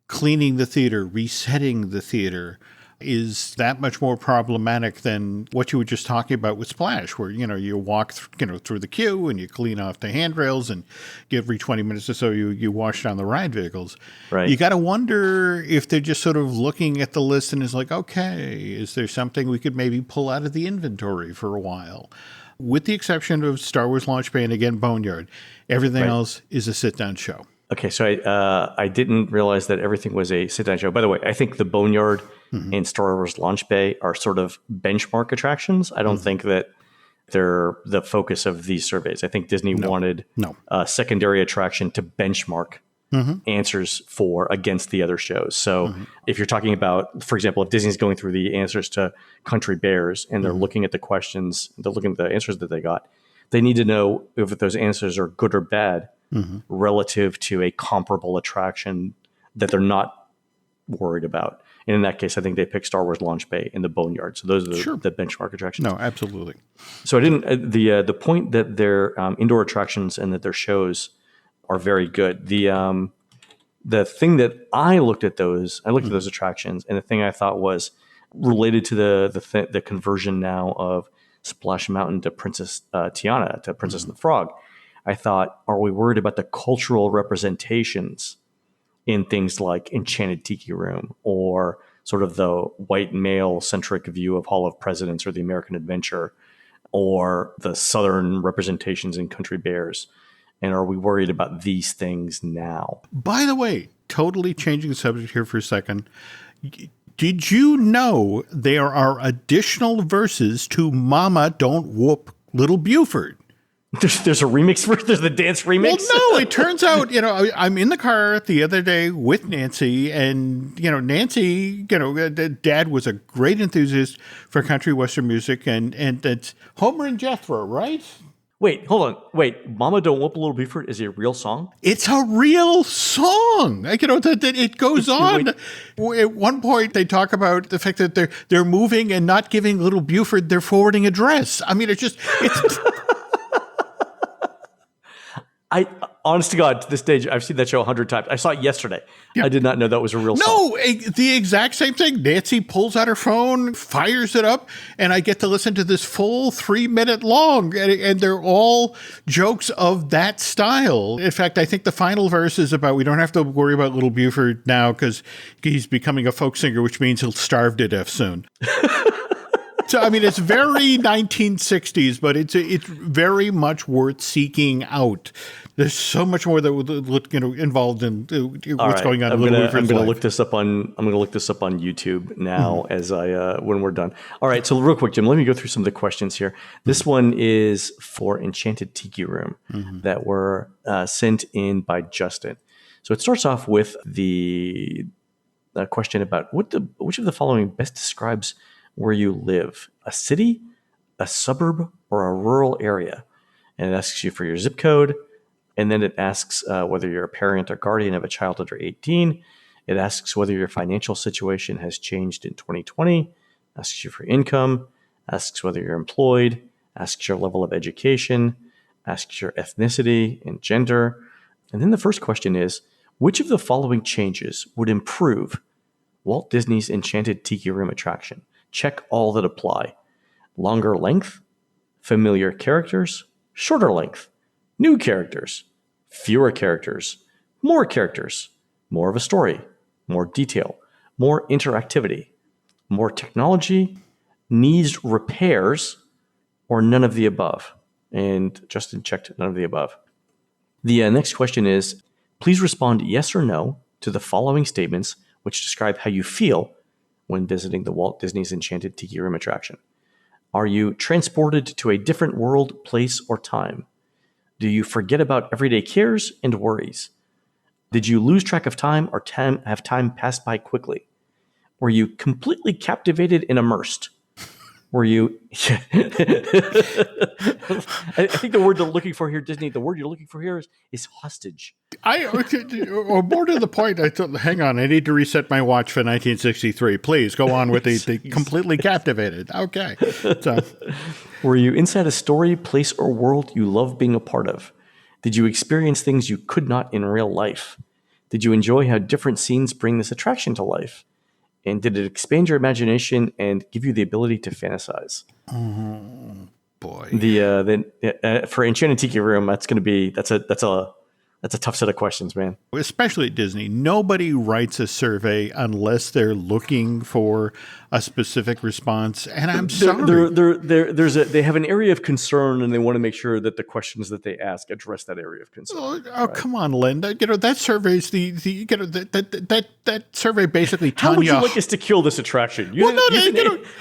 cleaning the theater, resetting the theater, is that much more problematic than what you were just talking about with Splash, where, you walk through the queue and you clean off the handrails and every 20 minutes or so you wash down the ride vehicles. Right. You got to wonder if they're just sort of looking at the list and is like, okay, is there something we could maybe pull out of the inventory for a while? With the exception of Star Wars Launch Bay and, again, Boneyard, everything else is a sit-down show. Okay, so I didn't realize that everything was a sit-down show. By the way, I think the Boneyard and Star Wars Launch Bay are sort of benchmark attractions. I don't think that they're the focus of these surveys. I think Disney wanted a secondary attraction to benchmark answers for against the other shows. So if you're talking about, for example, if Disney's going through the answers to Country Bears and they're looking at the questions, they're looking at the answers that they got, they need to know if those answers are good or bad relative to a comparable attraction that they're not worried about. And in that case, I think they picked Star Wars Launch Bay and the Boneyard. So those are the benchmark attractions. No, absolutely. So I didn't the point that their indoor attractions and that their shows are very good. The thing that I looked at those attractions, and the thing I thought was related to the conversion now of Splash Mountain to Princess Tiana to Princess and the Frog. I thought, are we worried about the cultural representations in things like Enchanted Tiki Room or sort of the white male-centric view of Hall of Presidents or the American Adventure or the Southern representations in Country Bears? And are we worried about these things now? By the way, totally changing the subject here for a second. Did you know there are additional verses to Mama Don't Whoop Little Buford? There's a remix version. There's the dance remix. Well, no, it turns out, I'm in the car the other day with Nancy, and, Nancy, Dad was a great enthusiast for country western music, and it's Homer and Jethro, right? Wait, hold on. Wait, Mama Don't Whoop a Little Buford is a real song? It's a real song. It goes on. At one point, they talk about the fact that they're moving and not giving Little Buford their forwarding address. I mean, it's honest to God, to this day, I've seen that show 100 times. I saw it yesterday. Yeah. I did not know that was a real song. No, the exact same thing. Nancy pulls out her phone, fires it up, and I get to listen to this full 3-minute long. And they're all jokes of that style. In fact, I think the final verse is about, we don't have to worry about little Buford now because he's becoming a folk singer, which means he'll starve to death soon. So, I mean, it's very 1960s, but it's very much worth seeking out. There's so much more that involved in what's going on. I'm going to look this up on. I'm going to look this up on YouTube now as when we're done. All right. So real quick, Jim, let me go through some of the questions here. This one is for Enchanted Tiki Room that were sent in by Justin. So it starts off with the question about which of the following best describes where you live: a city, a suburb, or a rural area. And it asks you for your zip code. And then it asks whether you're a parent or guardian of a child under 18. It asks whether your financial situation has changed in 2020. Asks you for income. Asks whether you're employed. Asks your level of education. Asks your ethnicity and gender. And then the first question is, which of the following changes would improve Walt Disney's Enchanted Tiki Room attraction? Check all that apply. Longer length, familiar characters, shorter length, new characters, fewer characters, more of a story, more detail, more interactivity, more technology, needs repairs, or none of the above. And Justin checked none of the above. The next question is, please respond yes or no to the following statements which describe how you feel when visiting the Walt Disney's Enchanted Tiki Room attraction. Are you transported to a different world, place, or time? Do you forget about everyday cares and worries? Did you lose track of time or have time pass by quickly? Were you completely captivated and immersed? Were you... I think the word they're looking for here, Disney, the word you're looking for here is hostage. Or more to the point, I thought, hang on, I need to reset my watch for 1963. Please go on with the completely captivated. Okay. So, were you inside a story, place, or world you love being a part of? Did you experience things you could not in real life? Did you enjoy how different scenes bring this attraction to life? And did it expand your imagination and give you the ability to fantasize? Boy. For Enchanted Tiki Room, that's a tough set of questions, man. Especially at Disney, nobody writes a survey unless they're looking for a specific response. And I'm sorry. They have an area of concern, and they want to make sure that the questions that they ask address that area of concern. Right? Come on, Len. That survey's that survey basically. How would you like us to kill this attraction?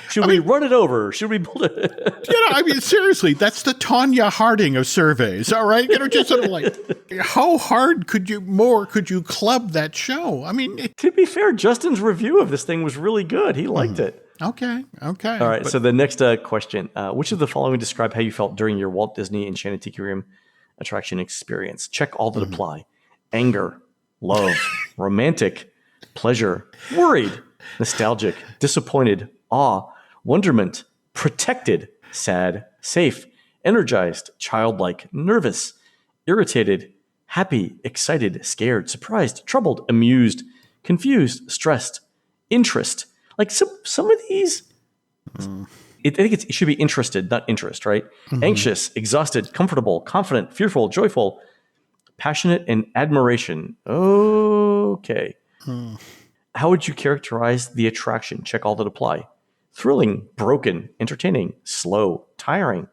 Should we run it over? Should we build it? I mean, seriously, that's the Tanya Harding of surveys. All right, just sort of like, how hard could you club that show? I mean, to be fair, Justin's review of this thing was really good. He liked it. Okay. All right. So the next question: which of the following describe how you felt during your Walt Disney Enchanted Tiki Room attraction experience? Check all that apply: anger, love, romantic, pleasure, worried, nostalgic, disappointed, awe, wonderment, protected, sad, safe, energized, childlike, nervous, irritated, happy, excited, scared, surprised, troubled, amused, confused, stressed, interest. Like some of these, I think it should be interested, not interest, right? Mm-hmm. Anxious, exhausted, comfortable, confident, fearful, joyful, passionate, and admiration. Okay. How would you characterize the attraction? Check all that apply. Thrilling, broken, entertaining, slow, tiring,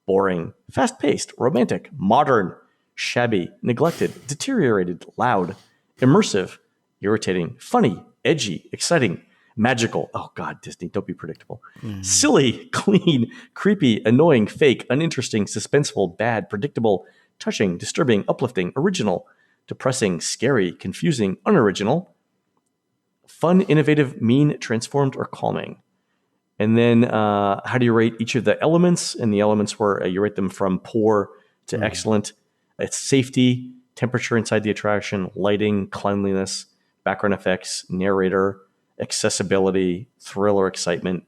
boring, fast-paced, romantic, modern, shabby, neglected, deteriorated, loud, immersive, irritating, funny, edgy, exciting, magical. Oh God, Disney, don't be predictable. Silly, clean, creepy, annoying, fake, uninteresting, suspenseful, bad, predictable, touching, disturbing, uplifting, original, depressing, scary, confusing, unoriginal, fun, innovative, mean, transformed, or calming. And then how do you rate each of the elements? And the elements were you rate them from poor to excellent. It's safety, temperature inside the attraction, lighting, cleanliness, background effects, narrator, accessibility, thrill or excitement,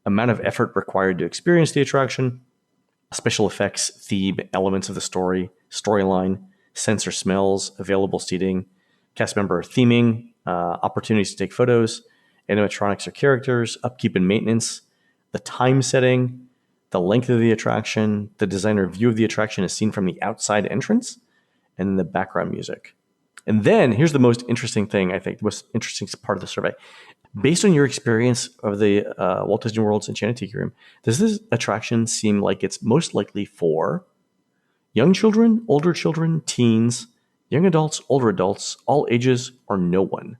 amount of effort required to experience the attraction, special effects, theme, elements of the storyline, sense or smells, available seating, cast member theming, opportunities to take photos, animatronics or characters, upkeep and maintenance, the time setting, the length of the attraction, the designer view of the attraction as seen from the outside entrance, and then the background music. And then here's the most interesting thing, I think, the most interesting part of the survey. Based on your experience of the Walt Disney World's Enchanted Tiki Room, does this attraction seem like it's most likely for young children, older children, teens, young adults, older adults, all ages, or no one?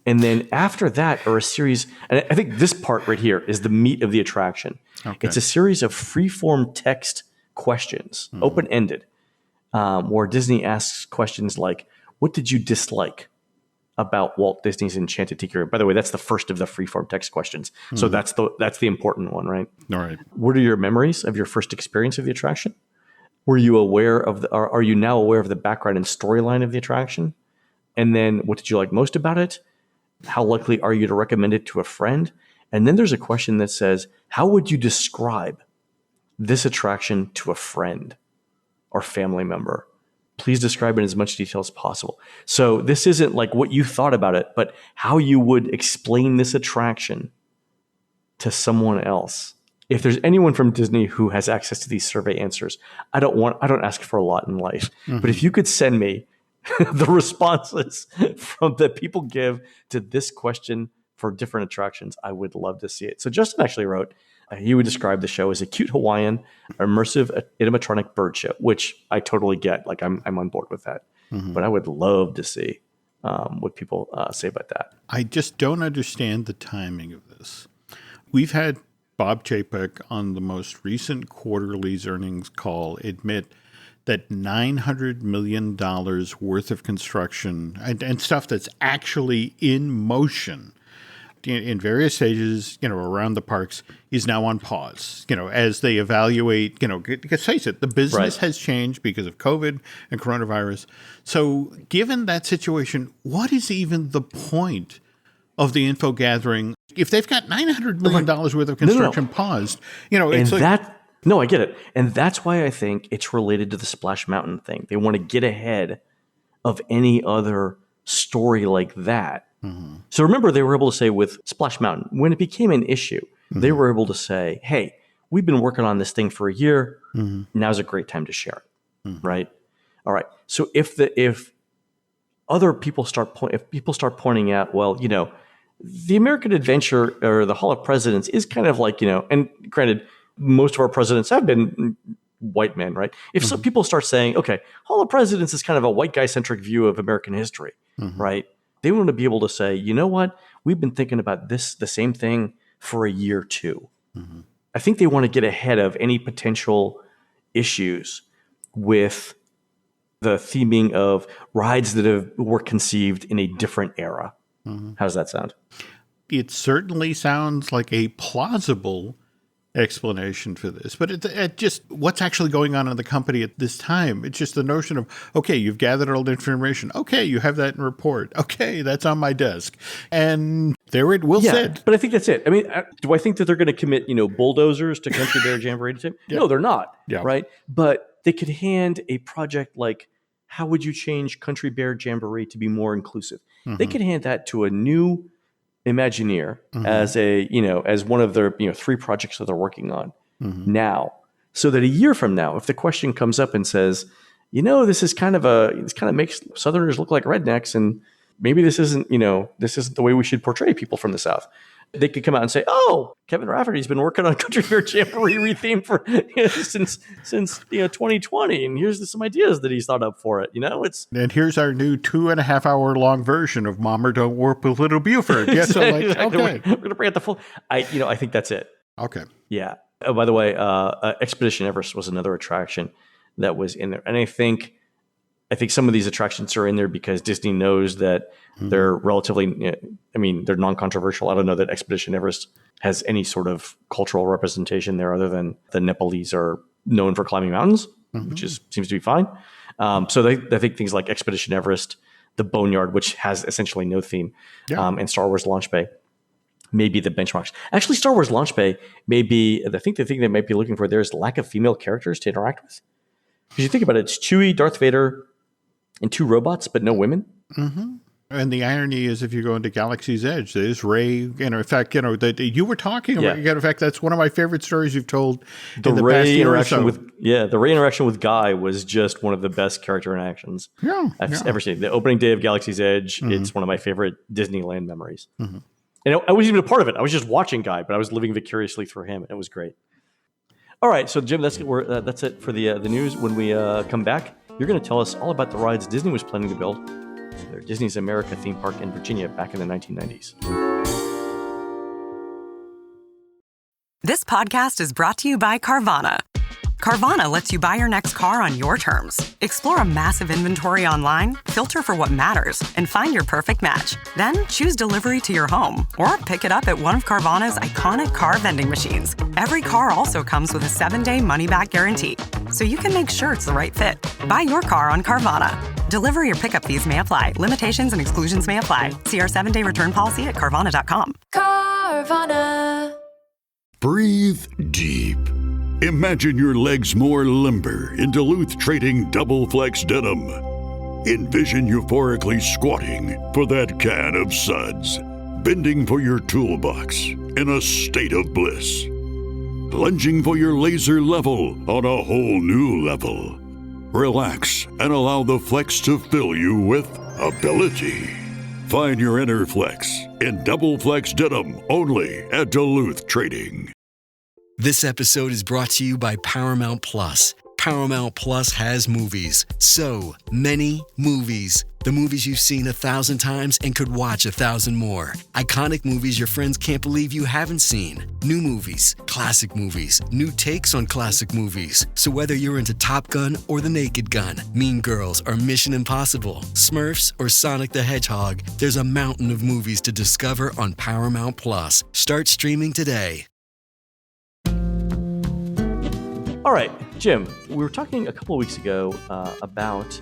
And then after that are a series, and I think this part right here is the meat of the attraction. Okay. It's a series of free-form text questions, open-ended, where Disney asks questions like, what did you dislike about Walt Disney's Enchanted Tiki Room? By the way, that's the first of the free-form text questions. So that's the important one, right? All right. What are your memories of your first experience of the attraction? Were you aware of are you now aware of the background and storyline of the attraction? And then what did you like most about it? How likely are you to recommend it to a friend? And then there's a question that says, how would you describe this attraction to a friend or family member? Please describe it in as much detail as possible. So this isn't like what you thought about it, but how you would explain this attraction to someone else. If there's anyone from Disney who has access to these survey answers, I don't ask for a lot in life, but if you could send me the responses from that people give to this question for different attractions, I would love to see it. So Justin actually wrote, he would describe the show as a cute Hawaiian, immersive animatronic bird show, which I totally get. Like I'm on board with that. But I would love to see what people say about that. I just don't understand the timing of this. We've had Bob Chapek on the most recent quarterly's earnings call admit that $900 million worth of construction and stuff that's actually in motion in various stages, around the parks is now on pause, as they evaluate, because face it, the business has changed because of COVID and coronavirus. So given that situation, what is even the point of the info gathering if they've got $900 million worth of construction paused? It's No, I get it. And that's why I think it's related to the Splash Mountain thing. They want to get ahead of any other story like that. So remember, they were able to say with Splash Mountain, when it became an issue, they were able to say, hey, we've been working on this thing for a year. Now's a great time to share it. Right? All right. So if people start pointing out, well, the American Adventure or the Hall of Presidents is kind of like, and granted, most of our presidents have been white men, right? If some people start saying, okay, Hall of Presidents is kind of a white guy-centric view of American history, right? They want to be able to say, you know what? We've been thinking about the same thing for a year too. I think they want to get ahead of any potential issues with the theming of rides that were conceived in a different era. How does that sound? It certainly sounds like a plausible explanation for this, but it just what's actually going on in the company at this time. It's just the notion of, okay, you've gathered all the information. Okay, you have that in report. Okay, that's on my desk. And there it will sit. But I think that's it. I mean, do I think that they're going to commit, bulldozers to Country Bear Jamboree? No, they're not. Right? But they could hand a project like, how would you change Country Bear Jamboree to be more inclusive? They could hand that to a new Imagineer as as one of their 3 projects that they're working on now, so that a year from now, if the question comes up and says, this kind of makes Southerners look like rednecks, and maybe this isn't the way we should portray people from the South, they could come out and say, oh, Kevin Rafferty's been working on Country Bear Jamboree retheme for since 2020, and here's some ideas that he's thought up for it. And here's our new 2.5 hour long version of Mom or Don't Warp with Little Buford. Yes, so exactly. Okay, we're gonna bring out the full. I think that's it. Okay. Yeah. Oh, by the way, Expedition Everest was another attraction that was in there, and I think some of these attractions are in there because Disney knows that they're relatively, they're non-controversial. I don't know that Expedition Everest has any sort of cultural representation there other than the Nepalese are known for climbing mountains, which seems to be fine. So I think things like Expedition Everest, the Boneyard, which has essentially no theme, and Star Wars Launch Bay may be the benchmarks. Actually, Star Wars Launch Bay may be, I think the thing they might be looking for there is lack of female characters to interact with. Because you think about it, it's Chewie, Darth Vader, and 2 robots, but no women. Mm-hmm. And the irony is, if you go into Galaxy's Edge, there's Rey. In fact, that you were talking about. In fact, that's one of my favorite stories you've told. In the past year or so. The Rey interaction with Guy was just one of the best character interactions I've ever seen. The opening day of Galaxy's Edge, it's one of my favorite Disneyland memories. Mm-hmm. And I wasn't even a part of it. I was just watching Guy, but I was living vicariously through him. It was great. All right, so Jim, that's it for the news. When we come back, you're going to tell us all about the rides Disney was planning to build at their Disney's America theme park in Virginia back in the 1990s. This podcast is brought to you by Carvana. Carvana lets you buy your next car on your terms. Explore a massive inventory online, filter for what matters, and find your perfect match. Then choose delivery to your home or pick it up at one of Carvana's iconic car vending machines. Every car also comes with a 7-day money-back guarantee, so you can make sure it's the right fit. Buy your car on Carvana. Delivery or pickup fees may apply. Limitations and exclusions may apply. See our 7-day return policy at Carvana.com. Carvana. Breathe deep. Imagine your legs more limber in Duluth Trading Double Flex Denim. Envision euphorically squatting for that can of suds, bending for your toolbox in a state of bliss, lunging for your laser level on a whole new level. Relax and allow the flex to fill you with ability. Find your inner flex in Double Flex Denim only at Duluth Trading. This episode is brought to you by Paramount Plus. Paramount Plus has movies. So many movies. The movies you've seen 1,000 times and could watch 1,000 more. Iconic movies your friends can't believe you haven't seen. New movies, classic movies, new takes on classic movies. So whether you're into Top Gun or The Naked Gun, Mean Girls or Mission Impossible, Smurfs or Sonic the Hedgehog, there's a mountain of movies to discover on Paramount Plus. Start streaming today. All right, Jim, we were talking a couple of weeks ago about,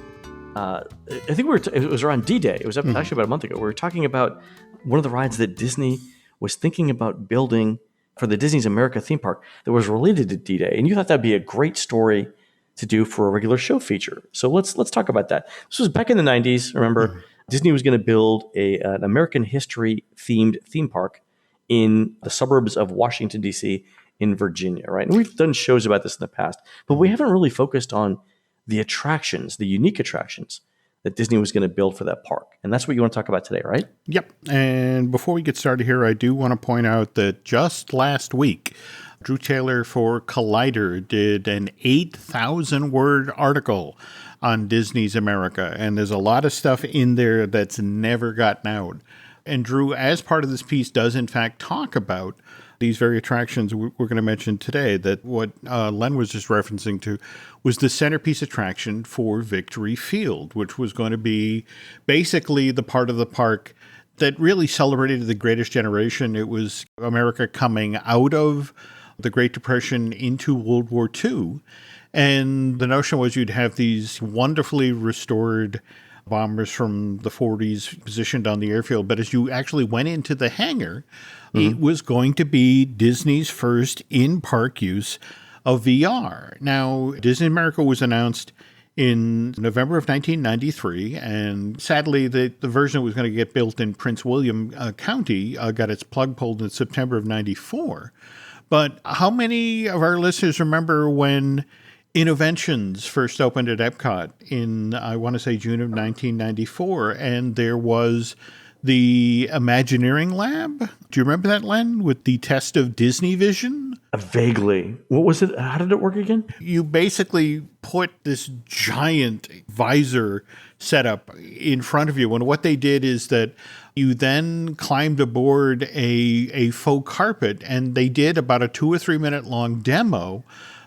I think it was around D-Day. It was actually about a month ago. We were talking about one of the rides that Disney was thinking about building for the Disney's America theme park that was related to D-Day. And you thought that'd be a great story to do for a regular show feature. So let's talk about that. This was back in the 90s. Remember, Disney was going to build an American history themed theme park in the suburbs of Washington, D.C., in Virginia, right? And we've done shows about this in the past, but we haven't really focused on the attractions, the unique attractions that Disney was going to build for that park. And that's what you want to talk about today, right? Yep. And before we get started here, I do want to point out that just last week, Drew Taylor for Collider did an 8,000-word article on Disney's America. And there's a lot of stuff in there that's never gotten out. And Drew, as part of this piece, does in fact talk about these very attractions we're going to mention today, that what Len was just referencing to was the centerpiece attraction for Victory Field, which was going to be basically the part of the park that really celebrated the greatest generation. It was America coming out of the Great Depression into World War II. And the notion was you'd have these wonderfully restored bombers from the 40s positioned on the airfield. But as you actually went into the hangar, it was going to be Disney's first in-park use of VR. Now, Disney America was announced in November of 1993, and sadly, the version that was going to get built in Prince William County got its plug pulled in September of 94. But how many of our listeners remember when Innoventions first opened at Epcot in, I want to say, June of 1994, and there was the Imagineering Lab? Do you remember that, Len, with the test of Disney Vision? Vaguely. What was it? How did it work again? You basically put this giant visor setup in front of you, and what they did is that you then climbed aboard a faux carpet, and they did about a 2 or 3 minute long demo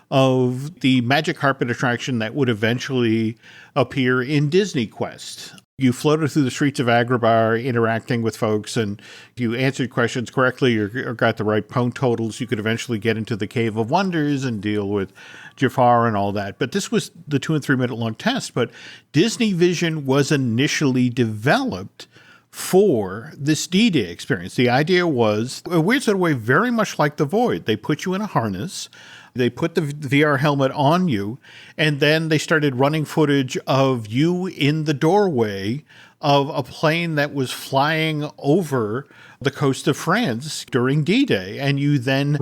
of the Magic Carpet attraction that would eventually appear in Disney Quest. You floated through the streets of Agrabah interacting with folks, and if you answered questions correctly or got the right point totals, you could eventually get into the Cave of Wonders and deal with Jafar and all that. But this was the 2 and 3 minute long test. But Disney Vision was initially developed for this D-Day experience. The idea was a weird sort of way, very much like The Void. They put you in a harness. They put the VR helmet on you, and then they started running footage of you in the doorway of a plane that was flying over the coast of France during D-Day. And you then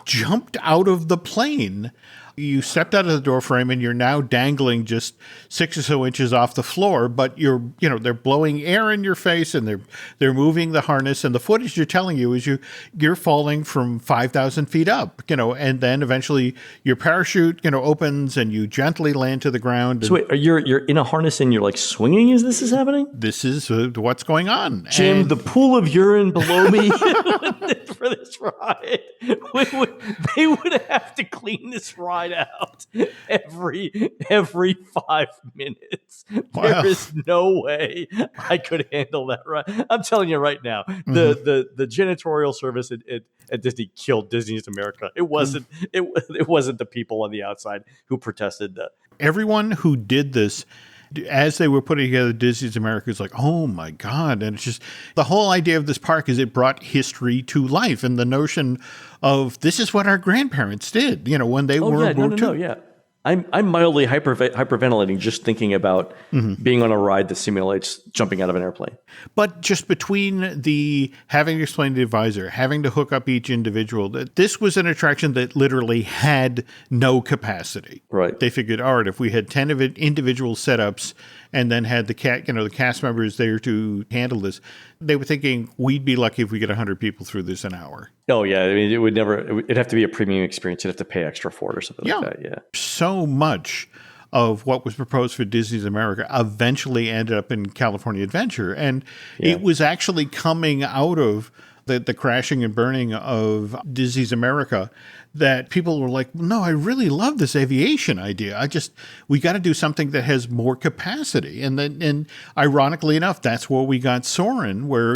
jumped out of the plane. You stepped out of the door frame and you're now dangling just 6 or so inches off the floor, but they're blowing air in your face and they're moving the harness, and the footage you're telling you is you're falling from 5,000 feet up, and then eventually your parachute, opens and you gently land to the ground. So wait, you're in a harness and you're like swinging as this is happening? This is what's going on. Jim, and the pool of urine below me for this ride, they would have to clean this ride out every 5 minutes. Wow. There is no way I could handle that ride. I'm telling you right now, the janitorial service at Disney killed Disney's America. It wasn't the people on the outside who protested that. Everyone who did this, as they were putting together Disney's America, is like, oh my God. And it's just the whole idea of this park is it brought history to life, and the notion of this is what our grandparents did, when they were World War II. Yeah. I'm mildly hyperventilating just thinking about being on a ride that simulates jumping out of an airplane. But just between the having to explain to the advisor, having to hook up each individual, this was an attraction that literally had no capacity. Right. They figured, all right, if we had 10 of it individual setups and then had the cast members there to handle this, they were thinking we'd be lucky if we get 100 people through this an hour. Oh yeah, I mean it'd have to be a premium experience. You'd have to pay extra for it or something like that. Yeah. So much of what was proposed for Disney's America eventually ended up in California Adventure, and it was actually coming out of the crashing and burning of Disney's America that people were like, no, I really love this aviation idea. We got to do something that has more capacity. And ironically enough, that's where we got Soarin', where,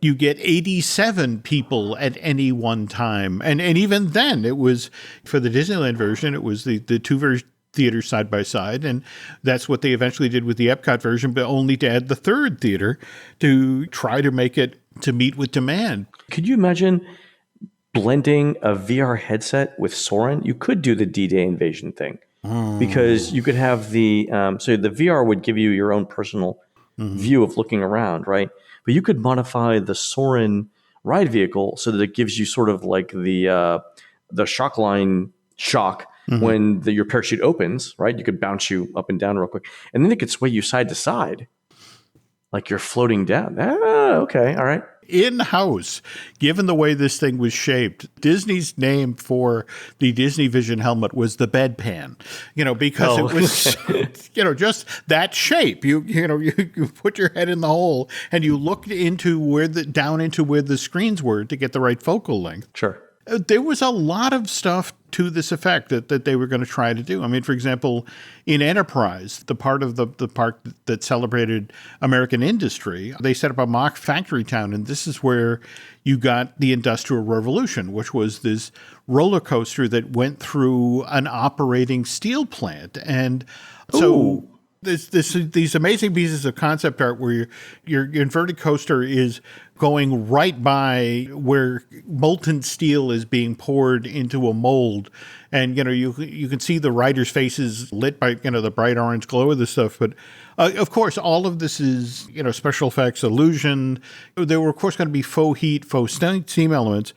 you get 87 people at any one time. And even then it was, for the Disneyland version, it was the two theaters side by side. And that's what they eventually did with the Epcot version, but only to add the third theater to try to make it to meet with demand. Could you imagine blending a VR headset with Soarin'? You could do the D-Day invasion thing because you could have so the VR would give you your own personal view of looking around, right? But you could modify the Soarin' ride vehicle so that it gives you sort of like the shock line shock when your parachute opens, right? You could bounce you up and down real quick, and then it could sway you side to side like you're floating down. Okay, all right. In-house, given the way this thing was shaped, Disney's name for the Disney Vision helmet was the bedpan, because it was, just that shape. You put your head in the hole and you looked down into where the screens were to get the right focal length. Sure. There was a lot of stuff to this effect that they were going to try to do. I mean, for example, in Enterprise, the part of the park that celebrated American industry, they set up a mock factory town, and this is where you got the Industrial Revolution, which was this roller coaster that went through an operating steel plant. And so these amazing pieces of concept art where your inverted coaster is going right by where molten steel is being poured into a mold. And, you can see the riders' faces lit by, the bright orange glow of this stuff. But, of course, all of this is, special effects, illusion. There were, of course, going to be faux heat, faux steam elements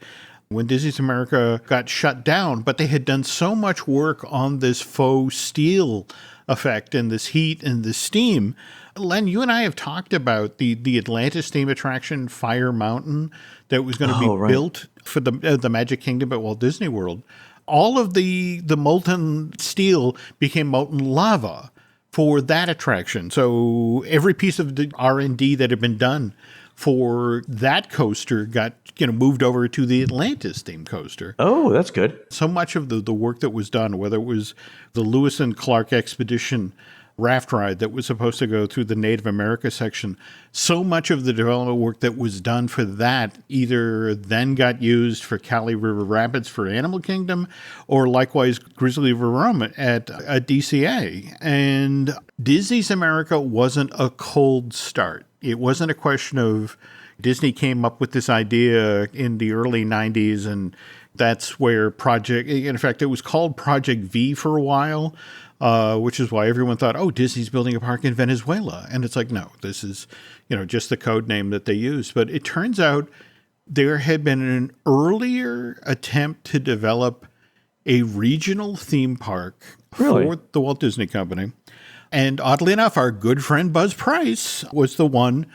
when Disney's America got shut down. But they had done so much work on this faux steel effect and this heat and the steam. Len, you and I have talked about the Atlantis theme attraction, Fire Mountain, that was going to be built for the Magic Kingdom at Walt Disney World. All of the molten steel became molten lava for that attraction. So every piece of the R&D that had been done for that coaster got moved over to the Atlantis theme coaster. Oh, that's good. So much of the work that was done, whether it was the Lewis and Clark expedition raft ride that was supposed to go through the Native America section, so much of the development work that was done for that either then got used for Cali River Rapids for Animal Kingdom, or likewise Grizzly River Rum at DCA. And Disney's America wasn't a cold start. It wasn't a question of Disney came up with this idea in the early 90s and That's where in fact, it was called Project V for a while, which is why everyone thought, oh, Disney's building a park in Venezuela. And it's like, no, this is, just the code name that they used. But it turns out there had been an earlier attempt to develop a regional theme park for the Walt Disney Company. And oddly enough, our good friend Buzz Price was the one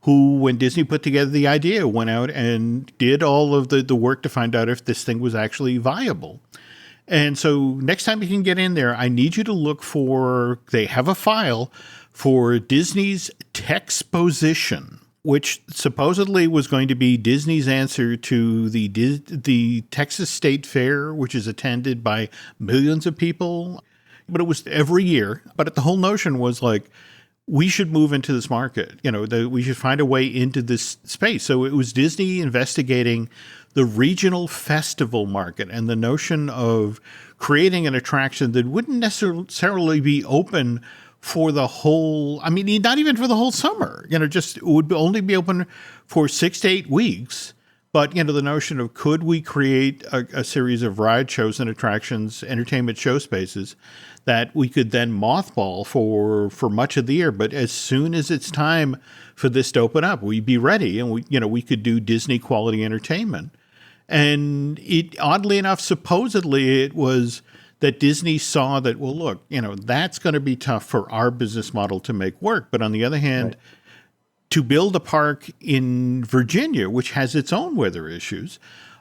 who, when Disney put together the idea, went out and did all of the work to find out if this thing was actually viable. And so next time you can get in there, I need you to look they have a file for Disney's Texposition, which supposedly was going to be Disney's answer to the Texas State Fair, which is attended by millions of people. But it was every year. But the whole notion was like, we should move into this market. We should find a way into this space. So it was Disney investigating the regional festival market and the notion of creating an attraction that wouldn't necessarily be open for the whole, not even for the whole summer. Just it would only be open for 6 to 8 weeks. But, the notion of could we create a series of ride shows and attractions, entertainment show spaces that we could then mothball for much of the year. But as soon as it's time for this to open up, we'd be ready and we could do Disney quality entertainment. And it, oddly enough, supposedly it was that Disney saw that, well, look, that's going to be tough for our business model to make work. But on the other hand, to build a park in Virginia, which has its own weather issues,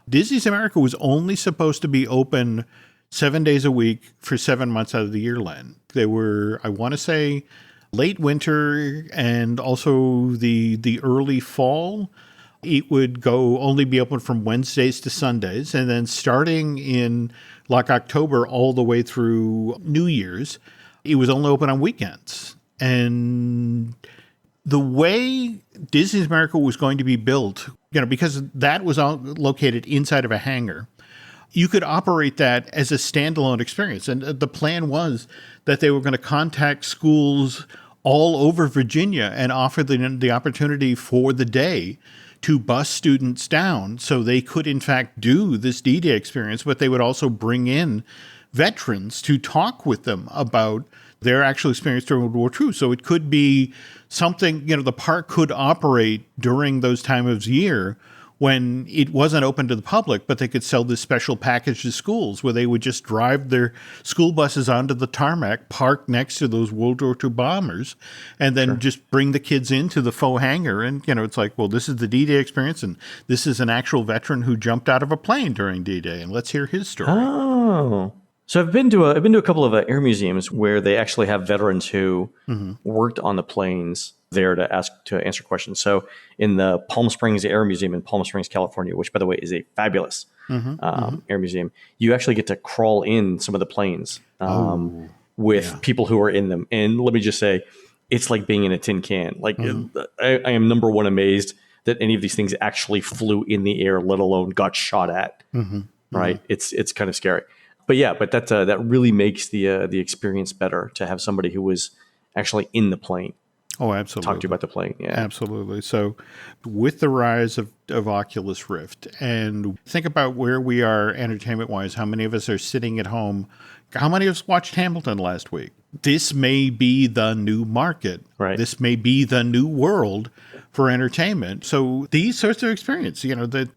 Disney's America was only supposed to be open 7 days a week for 7 months out of the year, Len. They were, I want to say, late winter and also the early fall. It would only be open from Wednesdays to Sundays. And then starting in like October all the way through New Year's, it was only open on weekends. And the way Disney's America was going to be built, because that was located inside of a hangar, you could operate that as a standalone experience. And the plan was that they were going to contact schools all over Virginia and offer the opportunity for the day to bus students down so they could, in fact, do this D-Day experience, but they would also bring in veterans to talk with them about their actual experience during World War II. So it could be something, the park could operate during those times of year when it wasn't open to the public, but they could sell this special package to schools where they would just drive their school buses onto the tarmac, park next to those World War II bombers, and then just bring the kids into the faux hangar. And, it's like, well, this is the D-Day experience, and this is an actual veteran who jumped out of a plane during D-Day, and let's hear his story. Oh. So I've been to a couple of air museums where they actually have veterans who worked on the planes there to answer questions. So in the Palm Springs Air Museum in Palm Springs, California, which by the way is a fabulous air museum, you actually get to crawl in some of the planes with people who are in them. And let me just say, it's like being in a tin can. Like I am number one amazed that any of these things actually flew in the air, let alone got shot at. Right? It's kind of scary. But that really makes the experience better to have somebody who was actually in the plane. Oh, absolutely. Talk to you about the plane. Yeah, absolutely. So with the rise of Oculus Rift, and think about where we are entertainment-wise, how many of us are sitting at home? How many of us watched Hamilton last week? This may be the new market. Right. This may be the new world for entertainment. So these sorts of experience,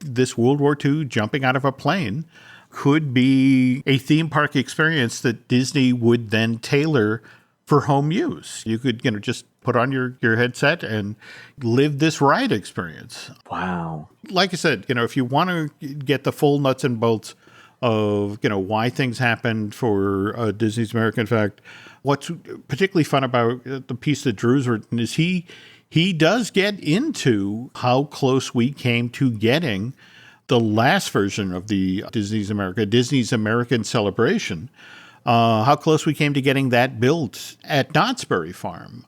this World War II jumping out of a plane could be a theme park experience that Disney would then tailor for home use. You could, just put on your headset and live this ride experience. Wow. Like I said, if you want to get the full nuts and bolts of, why things happened for Disney's America, in fact, what's particularly fun about the piece that Drew's written is he does get into how close we came to getting the last version of the Disney's American Celebration, how close we came to getting that built at Knott's Berry Farm.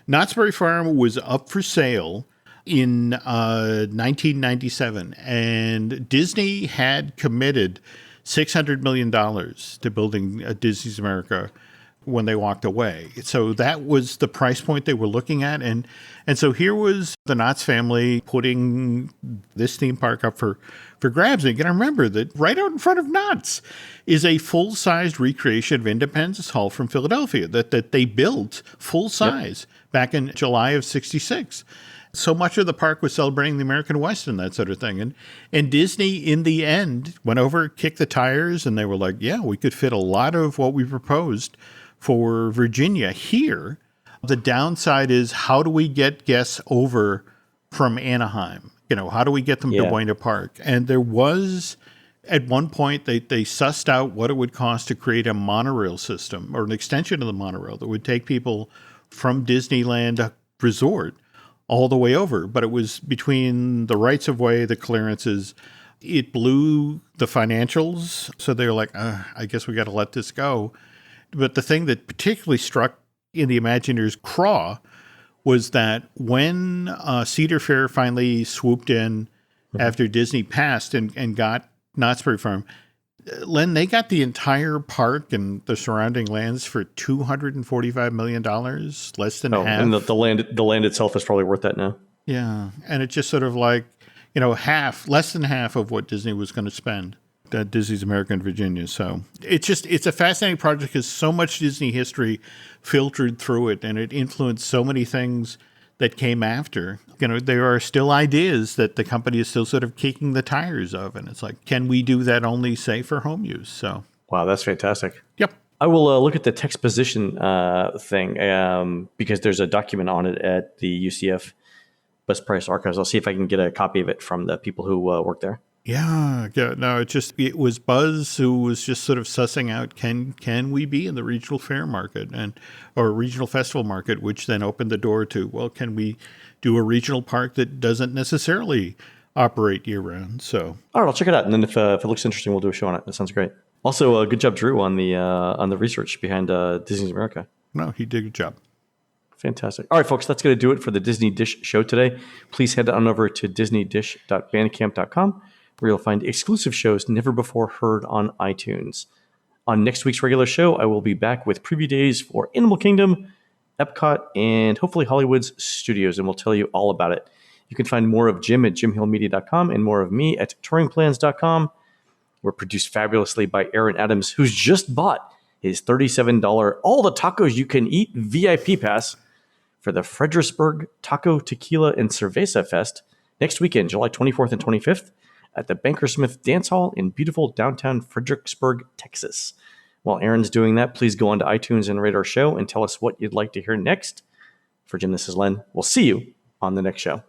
Knott's Berry Farm was up for sale in 1997, and Disney had committed $600 million to building Disney's America when they walked away. So that was the price point they were looking at. And so here was the Knotts family putting this theme park up for grabs. And you got to remember that right out in front of Knotts is a full-sized recreation of Independence Hall from Philadelphia that they built full-size back in July of 66. So much of the park was celebrating the American West and that sort of thing. And Disney, in the end, went over, kicked the tires, and they were like, yeah, we could fit a lot of what we proposed for Virginia here. The downside is, how do we get guests over from Anaheim? How do we get them to Buena Park? And there was, at one point, they sussed out what it would cost to create a monorail system or an extension of the monorail that would take people from Disneyland Resort all the way over. But it was between the rights of way, the clearances, it blew the financials. So they were like, I guess we got to let this go. But the thing that particularly struck in the Imagineers' craw was that when Cedar Fair finally swooped in after Disney passed and got Knott's Berry Farm, Len, they got the entire park and the surrounding lands for $245 million, less than half. And the land itself is probably worth that now. Yeah, and it's just sort of like, less than half of what Disney was going to spend at Disney's American Virginia. So it's a fascinating project because so much Disney history filtered through it, and it influenced so many things that came after. There are still ideas that the company is still sort of kicking the tires of, and it's like, can we do that only, say, for home use? So, wow, that's fantastic. Yep. I will look at the texposition thing because there's a document on it at the UCF Best Price Archives. I'll see if I can get a copy of it from the people who work there. Yeah. No, it was Buzz who was just sort of sussing out, can we be in the regional fair market or regional festival market, which then opened the door to, well, can we do a regional park that doesn't necessarily operate year round? So, all right, I'll check it out, and then if it looks interesting, we'll do a show on it. That sounds great. Also, good job, Drew, on the research behind Disney's America. No, he did a good job. Fantastic. All right, folks, that's going to do it for the Disney Dish show today. Please head on over to disneydish.bandcamp.com, where you'll find exclusive shows never before heard on iTunes. On next week's regular show, I will be back with preview days for Animal Kingdom, Epcot, and hopefully Hollywood's studios, and we'll tell you all about it. You can find more of Jim at jimhillmedia.com and more of me at touringplans.com. We're produced fabulously by Aaron Adams, who's just bought his $37 All the Tacos You Can Eat VIP pass for the Fredericksburg Taco, Tequila, and Cerveza Fest next weekend, July 24th and 25th, at the Bankersmith Dance Hall in beautiful downtown Fredericksburg, Texas. While Aaron's doing that, please go on to iTunes and rate our show and tell us what you'd like to hear next. For Jim, this is Len. We'll see you on the next show.